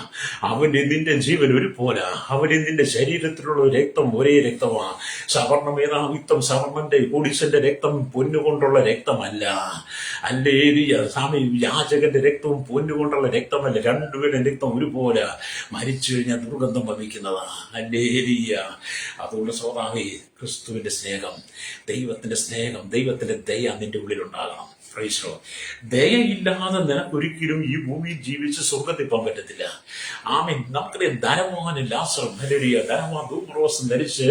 അവന്റെ നിന്റെ ജീവൻ ഒരു പോലെ, അവന്റെ നിന്റെ ശരീരത്തിലുള്ള രക്തം ഒരേ രക്തമാണ്. സവർണ മേധാവിത്വം, സവർണന്റെ കോടീശ്വരന്റെ രക്തം പൊന്നുകൊണ്ടുള്ള രക്തമല്ല. അല്ലേരിയ സ്വാമി, യാചകന്റെ രക്തവും പൊന്നുകൊണ്ടുള്ള രക്തമല്ല. രണ്ടുപേരുടെ രക്തം ഒരുപോലെ. മരിച്ചു കഴിഞ്ഞാൽ ദുർഗന്ധം വമിക്കുന്നതാണ്. അല്ലേരിയ. അതുകൊണ്ട് സോദാവി, ക്രിസ്തുവിന്റെ സ്നേഹം, ദൈവത്തിന്റെ സ്നേഹം, ദൈവത്തിന്റെ ദയ നിന്റെ ഉള്ളിലുണ്ടാകണം. പ്രൈസോ. ദയയില്ലാതെ നിനക്കൊരിക്കലും ഈ ഭൂമിയിൽ ജീവിച്ച് സ്വർഗത്തിൽ പോകാൻ പറ്റത്തില്ല. ആമീൻ. നമുക്കറിയാം ധനവാന് ലാസർ ധനവാൻ ധൂമ്രവസ്ത്രം ധരിച്ച്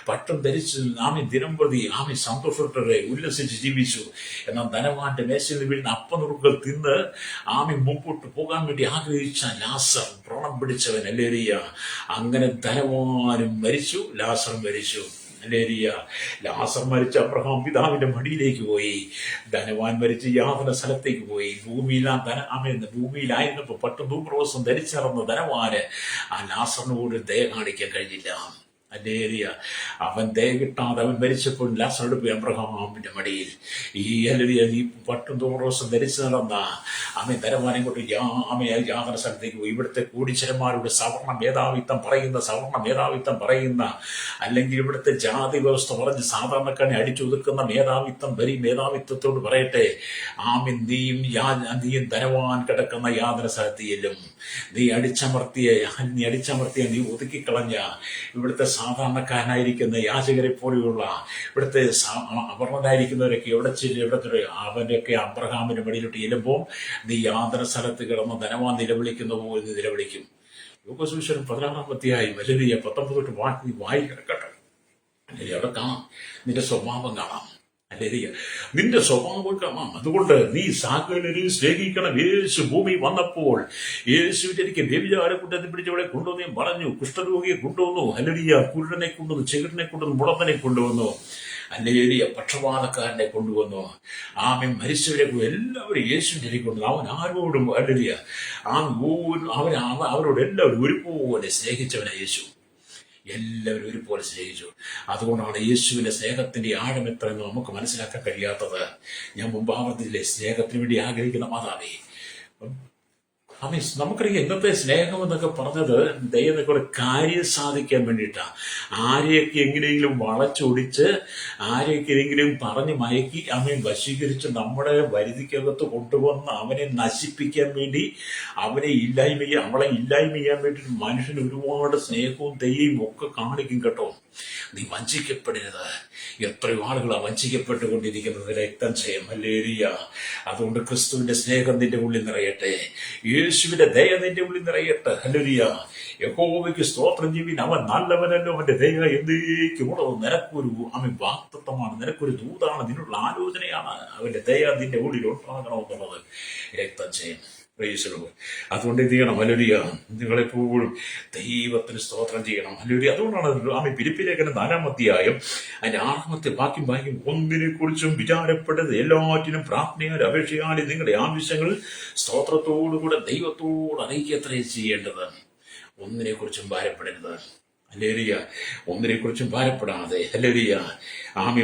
പട്ടം ധരിച്ച് ആമീൻ ദിനം പ്രതി ആമീൻ സന്തോഷത്തോടെ ഉല്ലസിച്ച് ജീവിച്ചു. എന്നാൽ ധനവാന്റെ മേശയിൽ നിന്ന് വീഴുന്ന അപ്പനുറുകൾ തിന്ന് ആമീൻ മുമ്പോട്ട് പോകാൻ വേണ്ടി ആഗ്രഹിച്ച ലാസർ വ്രണം പിടിച്ചവൻ. ഹല്ലേലൂയ. അങ്ങനെ ധനവാനും മരിച്ചു, ലാസറും മരിച്ചു. ഹല്ലേലൂയ. ലാസർ മരിച്ച അബ്രഹാം പിതാവിന്റെ മടിയിലേക്ക് പോയി. ധനവാൻ മരിച്ച് യാതൊരു സ്ഥലത്തേക്ക് പോയി. ഭൂമിയിലായിരുന്നപ്പോ പട്ടും ധൂമ്രവസ്ത്രം ധരിച്ചിറന്ന ധനവാന് ആ ലാസറിനോട് ദയ കാണിക്കാൻ കഴിഞ്ഞില്ല. ഹല്ലേലൂയ. അവൻ ദയ കിട്ടാതെ അവൻ മരിച്ചപ്പോൾ ലാസറുടെ പോയി അബ്രഹാമിന്റെ മടിയിൽ. ഈ ഹല്ലേലൂയ ഈ പട്ടും ധൂമ്രവസ്ത്രം ധരിച്ചു നടന്ന അവൻ ധനവാനെ കൊണ്ട് യാതൊരു സ്ഥലത്തേക്ക് പോയി. ഇവിടുത്തെ കോടീശ്വരന്മാരുടെ സവർണ മേധാവിത്വം പറയുന്ന അല്ലെങ്കിൽ ഇവിടുത്തെ ജാതി വ്യവസ്ഥ പറഞ്ഞ് സാധാരണക്കാരനെ അടിച്ചൊതുക്കുന്ന മേധാവിത്വത്തോട് പറയട്ടെ, ആമീൻ, നീയും ധനവാൻ കിടക്കുന്ന യാതൊരു സ്ഥലത്തിലും നീ അടിച്ചമർത്തിയ നീ ഒതുക്കിക്കളഞ്ഞ ഇവിടുത്തെ സാധാരണക്കാരനായിരിക്കുന്ന യാചകരെ പോലെയുള്ള ഇവിടുത്തെ അപർണരായിരിക്കുന്നവരൊക്കെ അവരൊക്കെ അബ്രഹാമിന്റെ മടിയിലോട്ട് ചെല്ലുമ്പോൾ നീ യാതൊരു സ്ഥലത്ത് കിടന്ന് ധനവാൻ നിലവിളിക്കുന്ന പോലെ നീ നിലവിളിക്കും. യോഹന്നാൻ 16-ാം അധ്യായം 19 വായി കിടക്കട്ടെ. അവിടെ കാണാം നിന്റെ സ്വഭാവം കാണാം. ഹല്ലേലൂയ. നിന്റെ സ്വഭാവം കാണാം. അതുകൊണ്ട് നീ സകലരെയും സ്നേഹിക്കണം. യേശു ഭൂമി വന്നപ്പോൾ യേശു വിചാരിക്കും വ്യഭിചാരക്കൂട്ടത്തിൽ പിടിച്ചവളെ കൊണ്ടുവന്നു പറഞ്ഞു, കുഷ്ഠരോഗിയെ കൊണ്ടുവന്നു, ഹല്ലേലൂയ, കുരുടനെ കൊണ്ടുവന്നു, ചെകിടനെ കൊണ്ടുവന്നു, മുടന്തനെ കൊണ്ടുവന്നു, ഹല്ലേലൂയ, പക്ഷപാതക്കാരനെ കൊണ്ടുവന്നു. ആമേൻ. മരിച്ചവരെ എല്ലാവരും യേശുവിനെ കൊണ്ടുവന്നു. അവൻ ആരോടും ഹല്ലേലൂയ അവരോട് എല്ലാവരും ഒരുപോലെ സ്നേഹിച്ചവനാ യേശു. എല്ലാവരും ഒരുപോലെ സ്നേഹിച്ചു. അതുകൊണ്ടാണ് യേശുവിന്റെ സ്നേഹത്തിന്റെ ആഴം എത്രയെന്ന് നമുക്ക് മനസ്സിലാക്കാൻ കഴിയാത്തത്. ഞാൻ മുമ്പ് ആവർത്തിച്ചില്ലേ, സ്നേഹത്തിന് വേണ്ടി ആഗ്രഹിക്കുന്ന മാതാവേ. നമുക്കറിയാം ഇന്നത്തെ സ്നേഹം എന്നൊക്കെ പറഞ്ഞത് ദൈവത്തെ ഒരു കാര്യം സാധിക്കാൻ വേണ്ടിയിട്ടാണ്. ആരെയൊക്കെ എങ്ങനെയെങ്കിലും വളച്ചൊടിച്ച് ആരെയൊക്കെയെങ്കിലും പറഞ്ഞ് മയക്കി അവനെ വശീകരിച്ച് നമ്മുടെ വരുതിക്കകത്ത് കൊണ്ടുവന്ന് അവനെ നശിപ്പിക്കാൻ വേണ്ടി അവളെ ഇല്ലായ്മ ചെയ്യാൻ വേണ്ടി മനുഷ്യന് ഒരുപാട് സ്നേഹവും ദയയും ഒക്കെ കാണിക്കും കേട്ടോ. നീ വഞ്ചിക്കപ്പെടരുത്. എത്രയോ ആളുകളാണ് വഞ്ചിക്കപ്പെട്ടുകൊണ്ടിരിക്കുന്നത്. രക്തം ചെയ്യും. ഹല്ലേലൂയ. അതുകൊണ്ട് ക്രിസ്തുവിന്റെ സ്നേഹം നിന്റെ ഉള്ളിൽ നിറയട്ടെ. യേശുവിന്റെ ദയ നിന്റെ ഉള്ളിൽ നിറയട്ടെ. ഹല്ലേലൂയ. യഹോവയ്ക്ക് സ്തോത്രം ചെയ്യുവിൻ, അവൻ നല്ലവനല്ലോ, അവന്റെ ദയ എന്നേക്കുമുള്ളത്. നിനക്കൊരു വാഗ്ദത്തമാണ്, നിനക്കൊരു ദൂതാണ്, നിന്നുള്ള ആലോചനയാണ്. അവന്റെ ദയ നിന്റെ ഉള്ളിൽ ഉണ്ടാകണമെന്നുള്ളത്. രക്തം ചെയ്യും. അതുകൊണ്ട് എന്ത് ചെയ്യണം? ഹല്ലേലൂയ. നിങ്ങളെപ്പോഴും ദൈവത്തിന് സ്തോത്രം ചെയ്യണം. ഹല്ലേലൂയ. അതുകൊണ്ടാണ് ഫിലിപ്പിലേഖനം 4-ാം അധ്യായം അതിന്റെ 6-ാമത്തെ വാക്യം ഒന്നിനെ കുറിച്ചും വിചാരപ്പെടരുത്, എല്ലാറ്റിനും പ്രാർത്ഥനയാലും അപേക്ഷയാലും നിങ്ങളുടെ ആവശ്യങ്ങൾ സ്തോത്രത്തോടുകൂടെ ദൈവത്തോട് അറിയിക്കത്രേ ചെയ്യേണ്ടത്. ഒന്നിനെ കുറിച്ചും ഭാരപ്പെടരുത്. ഹല്ലേലൂയ. ഒന്നിനെ കുറിച്ചും ഭാരപ്പെടാതെ, ഹല്ലേലൂയ,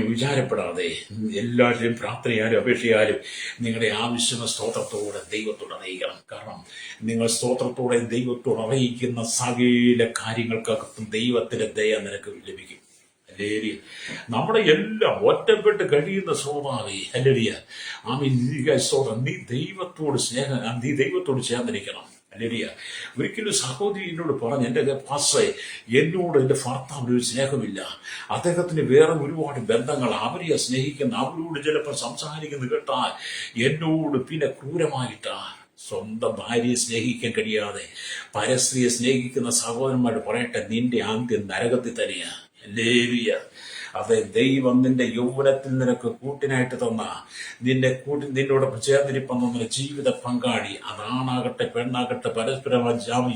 വിചാരപ്പെടാതെ എല്ലാവരുടെയും പ്രാർത്ഥനയാലും അപേക്ഷയാലും നിങ്ങളുടെ ആവശ്യങ്ങൾ സ്തോത്രത്തോടെ ദൈവത്തോട് അറിയിക്കണം. കാരണം നിങ്ങൾ സ്തോത്രത്തോടെ ദൈവത്തോട് അറിയിക്കുന്ന സകല കാര്യങ്ങൾക്കകത്തും ദൈവത്തിന്റെ ദയ നിനക്ക് ലഭിക്കും. ഹല്ലേലൂയ. നമ്മുടെ എല്ലാം ഒറ്റപ്പെട്ട് കഴിയുന്ന സ്വഭാവി, ഹല്ലേലൂയ, സ്തോത്രം. നീ ദൈവത്തോട് ചേർന്നിരിക്കണം. ഹല്ലേലൂയ. ഒരിക്കലും സഹോദരി എന്നോട് പറഞ്ഞു, എൻ്റെ പാസ്റ്ററെ, എന്നോട് എൻ്റെ ഭർത്താവിന് ഒരു സ്നേഹമില്ല, അദ്ദേഹത്തിന് വേറെ ഒരുപാട് ബന്ധങ്ങൾ, അവരെയാ സ്നേഹിക്കുന്ന, അവരോട് ചിലപ്പോൾ സംസാരിക്കുന്നത് കേട്ടാൽ എന്നോട് പിന്നെ ക്രൂരമായിട്ടാ. സ്വന്തം ഭാര്യയെ സ്നേഹിക്കാൻ കഴിയാതെ പരസ്ത്രീയെ സ്നേഹിക്കുന്ന സഹോദരന്മാരോട് പറയട്ടെ, നിന്റെ ആദ്യം നരകത്തിൽ തന്നെയാ. ഹല്ലേലൂയ. അതെ, ദൈവം നിന്റെ യൗവനത്തിൽ നിനക്ക് കൂട്ടിനായിട്ട് തന്ന നിന്നോടൊപ്പം ചേർന്നിരിപ്പന്ന ജീവിത പങ്കാളി, അതാണാകട്ടെ പെണ്ണാകട്ടെ, പരസ്പരം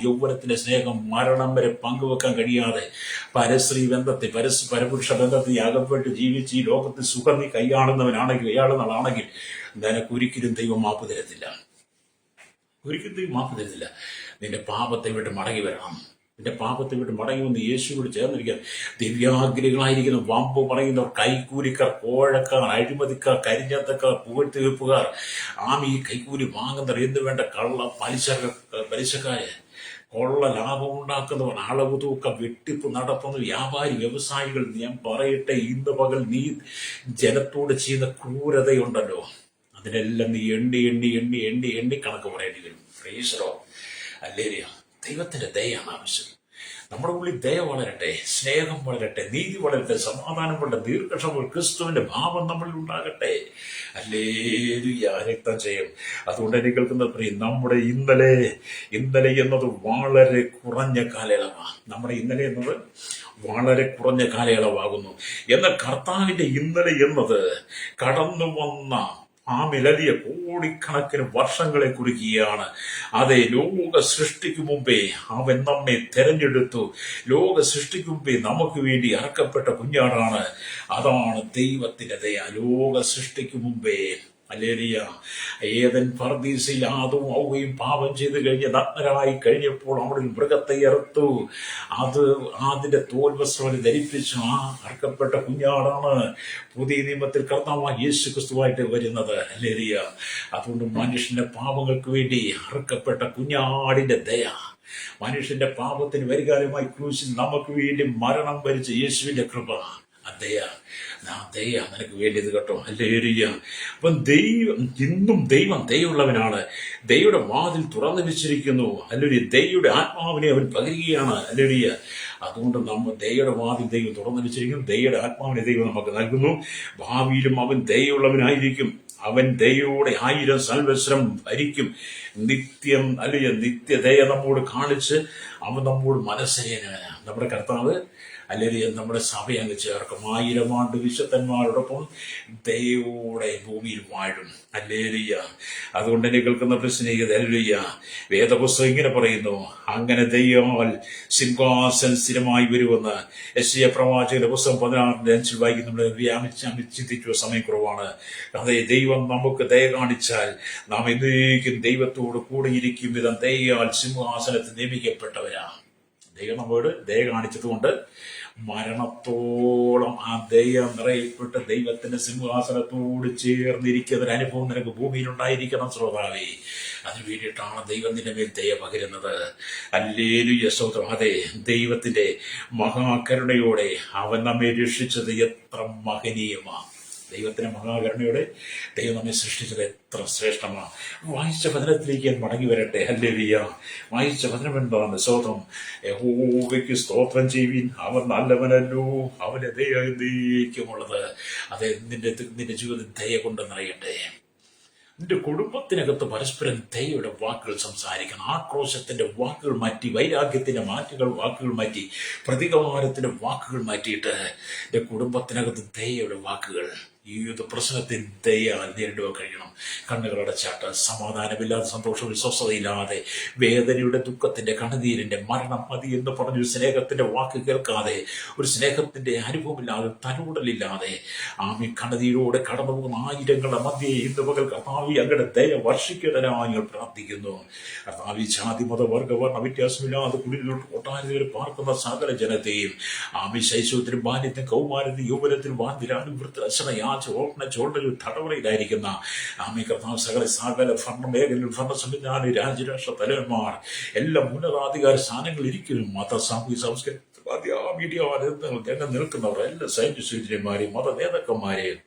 യൗവനത്തിന്റെ സ്നേഹം മരണം വരെ പങ്കുവെക്കാൻ കഴിയാതെ പരസ്ത്രീ ബന്ധത്തിൽ പരപുരുഷ ബന്ധത്തിൽ അകപ്പെട്ട് ജീവിച്ച് ഈ ലോകത്തിൽ സുഖം നീ കൈയാളുന്നതാണെങ്കിൽ നിനക്കൊരിക്കലും ദൈവം മാപ്പ് തരത്തില്ല. ഒരിക്കലും ദൈവം മാപ്പ് തരത്തില്ല. നിന്റെ പാപത്തെ വിട്ട് മടങ്ങി വരണം. നിന്റെ പാപത്തെ വിട്ട് മടങ്ങി വന്ന് യേശുവോട് ചേർന്നിരിക്കാൻ. ദിവ്യാഗ്രഹികളായിരിക്കുന്ന വമ്പ് പറയുന്നവർ, കൈക്കൂലിക്കാർ, കോഴക്കാർ, അഴിമതിക്കാർ, കരിഞ്ഞത്തക്കാർ, പുകഴ്ത്തിവെപ്പുകാർ, ഈ കൈക്കൂലി വാങ്ങുന്നവർ, എന്ന് വേണ്ട പലിശക്കാര്, കൊള്ള ലാഭമുണ്ടാക്കുന്നവർ, അളവ് തൂക്കം വെട്ടിപ്പ് നടത്തുന്ന വ്യാപാരി വ്യവസായികൾ, ഞാൻ പറയട്ടെ, ഇന്ന് പകൽ നീ ജനത്തോട് ചെയ്യുന്ന ക്രൂരതയുണ്ടല്ലോ, അതിനെല്ലാം നീ എണ്ണി എണ്ണി എണ്ണി എണ്ണി എണ്ണി കണക്ക് പറയേണ്ടി വരും. Price the Lord. ഹല്ലേലൂയ. ദൈവത്തിന്റെ ദയാണ് ആവശ്യം. നമ്മുടെ ഉള്ളിൽ ദയ വളരട്ടെ, സ്നേഹം വളരട്ടെ, നീതി വളരട്ടെ, സമാധാനം വളരട്ടെ, ദീർഘക്ഷമ ക്രിസ്തുവിന്റെ ഭാവം നമ്മളിൽ ഉണ്ടാകട്ടെ. ഹല്ലേലൂയ, രക്തം ചെയ്യും. അതുകൊണ്ട് എനിക്ക് കേൾക്കുന്നത് പ്രിയം, നമ്മുടെ ഇന്നലെ എന്നത് വളരെ കുറഞ്ഞ കാലയളവാണ്. നമ്മുടെ ഇന്നലെ എന്നത് വളരെ കുറഞ്ഞ കാലയളവാകുന്നു. എന്നാൽ കർത്താവിന്റെ ഇന്നലെ എന്നത് കടന്നു വന്ന ആ മിലലിയ കോടിക്കണക്കിന് വർഷങ്ങളെ കുറിക്കുകയാണ്. അതെ, ലോക സൃഷ്ടിക്കു മുമ്പേ അവൻ നമ്മെ തെരഞ്ഞെടുത്തു. ലോക സൃഷ്ടിക്കു മുമ്പേ നമുക്ക് വേണ്ടി അറക്കപ്പെട്ട കുഞ്ഞാടാണ്. അതാണ് ദൈവത്തിന്റെ ദയ. ലോക സൃഷ്ടിക്കു മുമ്പേ, ഹല്ലേലൂയ, ഏദൻ പർദീസയിൽ ആദവും ഹവ്വയും പാപം ചെയ്ത് കഴിഞ്ഞ് നഗ്നരായി കഴിഞ്ഞപ്പോൾ അവിടെ മൃഗത്തെ അറുത്തു. അതിന്റെ തോൽവസ്ത്രം ധരിപ്പിച്ചു. ആ അർക്കപ്പെട്ട കുഞ്ഞാടാണ് പുതിയ നിയമത്തിൽ കർത്താവായ യേശു ക്രിസ്തുവായിട്ട് വരുന്നത്. ഹല്ലേലൂയ. അതുകൊണ്ട് മനുഷ്യന്റെ പാപങ്ങൾക്ക് വേണ്ടി അറുക്കപ്പെട്ട കുഞ്ഞാടിന്റെ ദയ, മനുഷ്യന്റെ പാപത്തിന് പരിഹാരമായി ക്രൂശിൽ നമുക്ക് വേണ്ടി മരണം വരിച്ച യേശുവിന്റെ കൃപ, ദയ നിനക്ക് വേണ്ടിയത് കേട്ടോ. ഹല്ലേലൂയ. അപ്പം ഇന്നും ദൈവം ദയുള്ളവനാണ്. ദൈവയുടെ വാതിൽ തുറന്നു വെച്ചിരിക്കുന്നു. ഹല്ലേലൂയ. ദൈവയുടെ ആത്മാവിനെ അവൻ പകരുകയാണ്. ഹല്ലേലൂയ. അതുകൊണ്ട് നമ്മൾ ദൈവയുടെ വാതിൽ ദൈവം തുറന്നു വെച്ചിരിക്കുന്നു. ദൈവയുടെ ആത്മാവിനെ ദൈവം നമുക്ക് നൽകുന്നു. ഭാവിയിലും അവൻ ദയുള്ളവനായിരിക്കും. അവൻ ദയയോടെ 1000 സംവത്സരം ഭരിക്കും. നിത്യം അല്ലെങ്കിൽ നിത്യദയ നമ്മോട് കാണിച്ച് അവൻ നമ്മോട് മനസ്സേനവനാണ്. നമ്മുടെ കർത്താവ് അല്ലെങ്കിൽ നമ്മുടെ സഭയെ അങ്ങ് ചേർക്കും. 1000 ആണ്ട് വിശുദ്ധന്മാരോടൊപ്പം ദൈവോടെ ഭൂമിയിൽ വാഴും. ഹല്ലേലൂയ. അതുകൊണ്ട് എന്നെ കേൾക്കുന്ന സ്നേഹിതരെ, ഹല്ലേലൂയ, വേദപുസ്തകം ഇങ്ങനെ പറയുന്നു, അങ്ങനെ ദൈവമാൽ സിംഹാസനം സ്ഥിരമായി വരുമെന്ന്. യെശയ്യാ പ്രവാചകന്റെ പുസ്തകം 16:5 വായിക്കും. നമ്മൾ ചിന്തിച്ചു, സമയം കുറവാണ്. അതെ, ദൈവം നമുക്ക് ദയ കാണിച്ചാൽ നാം എന്നേക്കും ദൈവത്തോട് കൂടെ ഇരിക്കും വിധം ദയയാൽ സിംഹാസനത്തിൽ നിയമിക്കപ്പെട്ടവരാണ്. ദൈവം നമ്മോട് ദയ കാണിച്ചതുകൊണ്ട് മരണത്തോളം ആ ദയ നിറയപ്പെട്ട് ദൈവത്തിന്റെ സിംഹാസനത്തോട് ചേർന്നിരിക്കുന്ന ഒരു അനുഭവം നിനക്ക് ഭൂമിയിൽ ഉണ്ടായിരിക്കണം ശ്രോതാവേ. അതിനു വേണ്ടിയിട്ടാണ് ദൈവം നിന്റെ മേൽ ദയ പകരുന്നത്. ഹല്ലേലൂയ, സ്തോത്രം. അതെ, ദൈവത്തിന്റെ മഹാകരുണയോടെ അവൻ നമ്മെ രക്ഷിച്ചത് എത്ര മഹനീയമാണ്. ദൈവത്തിന്റെ മഹാകരുണയോടെ ദൈവം നമ്മെ സൃഷ്ടിച്ചത് എത്ര ശ്രേഷ്ഠമാണ്. വായിച്ച വചനത്തിലേക്ക് ഞാൻ മടങ്ങി വരട്ടെ. ഹല്ലേലൂയ. വായിച്ച വചനം എന്താണ്? സ്തോത്രം. യഹോവയ്ക്ക് സ്തോത്രം ചെയ്യുവിൻ, അവൻ നല്ലവനല്ലോ, അവന്റെ ദയ എന്നേക്കുമുള്ളത്. അതെ, നിന്റെ ജീവിതത്തിൽ ദയ കൊണ്ട് നിറയട്ടെ. നിന്റെ കുടുംബത്തിനകത്ത് പരസ്പരം ദയയുടെ വാക്കുകൾ സംസാരിക്കണം. ആക്രോശത്തിന്റെ വാക്കുകൾ മാറ്റി, വൈരാഗ്യത്തിന്റെ വാക്കുകൾ മാറ്റി, പ്രതികാരത്തിന്റെ വാക്കുകൾ മാറ്റിയിട്ട് നിന്റെ കുടുംബത്തിനകത്ത് ദയയുടെ വാക്കുകൾ, ഏത് പ്രശ്നത്തിൽ ദയ നേരിടുവാൻ കഴിയണം. കണ്ണുകളടച്ചാട്ട് സമാധാനമില്ലാതെ, സന്തോഷവും സ്വസ്ഥതയില്ലാതെ, വേദനയുടെ ദുഃഖത്തിന്റെ കണ്ണുനീരിന്റെ മരണം മതി എന്ന് പറഞ്ഞു സ്നേഹത്തിന്റെ വാക്ക് കേൾക്കാതെ, ഒരു സ്നേഹത്തിന്റെ അനുഭവമില്ലാതെ, തലോടലില്ലാതെ ആമി കണ്ണുനീരോടെ കടന്നു പോകുന്ന ആയിരങ്ങളുടെ മധ്യേ ഇന്ന് പകൽ കർത്താവി അങ്ങയുടെ ദയ വർഷിക്കുന്നതിനായി ഞങ്ങൾ പ്രാർത്ഥിക്കുന്നു. കർത്താവി ജാതി മത വർഗവർണ്ണ വ്യത്യാസമില്ലാതെ കുടിലോട്ട് കൊട്ടാരത്തിൽ പാർക്കുന്ന സകല ജനത്തെയും ആമി ശൈശവത്തിനും ബാല്യത്തിനും കൗമാരത്തിനും യൗവനത്തിനും വാന്തിരാനും വൃത്തരശനയാ ചോണ്ടൊരു തടവറയിലായിരിക്കുന്ന ആമി കർത്താവ് സകല ഭരണ മേഖലയിൽ ഭരണ സംവിധാന രാജ്യരാഷ്ട്ര തലവന്മാർ എല്ലാം ഉന്നതാധികാര സ്ഥാനങ്ങളിൽ ഇരിക്കുന്നു. മത സാമൂഹിക സംസ്കൃതി മീഡിയ രംഗം നിൽക്കുന്നവർ, എല്ലാ സൈന്യസൂര്യന്മാരെയും മത നേതാക്കന്മാരെയും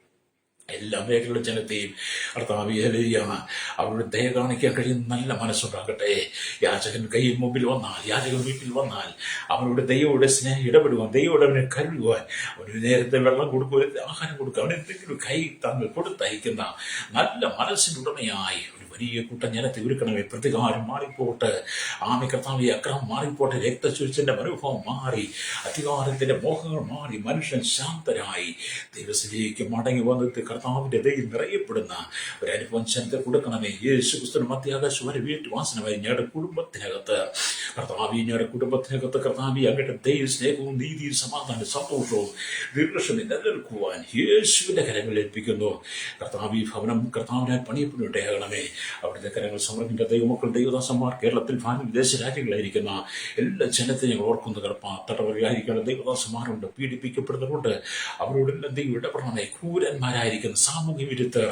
എല്ലാ മേഖലയുടെ ജനത്തെയും കർത്താവിയാണ് അവരുടെ ദയ കാണിക്കാൻ കഴിയുന്ന നല്ല മനസ്സുണ്ടാകട്ടെ. യാചകൻ കയ്യിൽ മുമ്പിൽ വന്നാൽ, യാചകൻ വീട്ടിൽ വന്നാൽ അവരുടെ ദൈവയുടെ സ്നേഹം ഇടപെടുവാൻ, ദൈവയുടെ അവനെ കരുതുവാൻ, അവന് നേരത്തെ വെള്ളം കൊടുക്കുക, ആഹാരം കൊടുക്കുക, അവന് എന്തെങ്കിലും കൈ തങ്ങൾ കൊടുത്തയക്കുന്ന നല്ല മനസ്സിൻ്റെ ഉടമയായി വലിയ കൂട്ടം ജനത്തെ ഒരുക്കണമേ. പ്രതികാരം മാറിപ്പോട്ട്, ആമി കർത്താവി അക്രമം മാറിപ്പോട്ടെ, രക്തചൊരിച്ചിന്റെ മനോഭാവം മാറി, അധികാരത്തിന്റെ മോഹങ്ങൾ മാറി, മനുഷ്യൻ ശാന്തരായി ദൈവത്തിലേക്ക് മടങ്ങി വന്നിട്ട് കർത്താവിന്റെ ദൈവം നിറയപ്പെടുന്ന ഒരു അനുഭവം ജനത്തെ കൊടുക്കണമേ. യേശു ക്രിസ്തു മധ്യാകാശം വീട്ടുവാസനമായി ഞങ്ങളുടെ കുടുംബത്തിനകത്ത് കർത്താവി, ഞങ്ങളുടെ കുടുംബത്തിനകത്ത് കർത്താവി അങ്ങയുടെ ദൈവ സ്നേഹവും നീതിയും സമാധാന സന്തോഷവും ദീർഘക്ഷമ നിലനിൽക്കുവാൻ യേശുവിന്റെ കരങ്ങളിൽ ഏൽപ്പിക്കുന്നു. കർത്താവി ഭവനം കർത്താവിനാൽ പണിയപ്പെടുകയാകണമേ. അവിടുത്തെ കരങ്ങൾ സമർപ്പിക്കുന്ന ദൈവമക്കൾ, ദൈവദാസന്മാർ, കേരളത്തിൽ ഭാവി വിദേശ രാജ്യങ്ങളായിരിക്കുന്ന എല്ലാ ജനത്തെ ഞങ്ങൾ ഓർക്കുന്ന തടവറയായിരിക്കുന്ന ദൈവദാസന്മാരുണ്ട്, പീഡിപ്പിക്കപ്പെടുന്നവരുണ്ട്. അവരോടെല്ലാം ദൈവം ഇടപെടണമേ. ക്രൂരന്മാരായിരിക്കുന്ന സാമൂഹ്യ വിരുദ്ധർ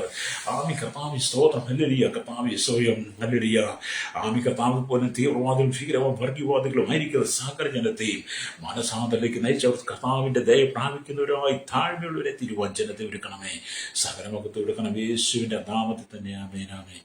ആമി കർത്താവി സ്തോത്രം. ഹല്ലേലൂയ. കർത്താവി സ്വയം ഹല്ലേലൂയ. ആമി കർത്താവ് പോലെ തീവ്രവാദികളും ഭീകരവും വർഗീയവാദികളും ആയിരിക്കുന്ന സകല ജനത്തെയും മനസാന്തരത്തിലേക്ക് നയിച്ചവർ കർത്താവിന്റെ ദയ പ്രാപിക്കുന്നവരായി താഴ്മയുള്ളവരെ തിരുവാൻ ജനത്തെ ഒരുക്കണമേ. സകലമുഖത്ത് എടുക്കണം. യേശുവിന്റെ നാമത്തിൽ തന്നെ ആമേൻ, ആമേൻ.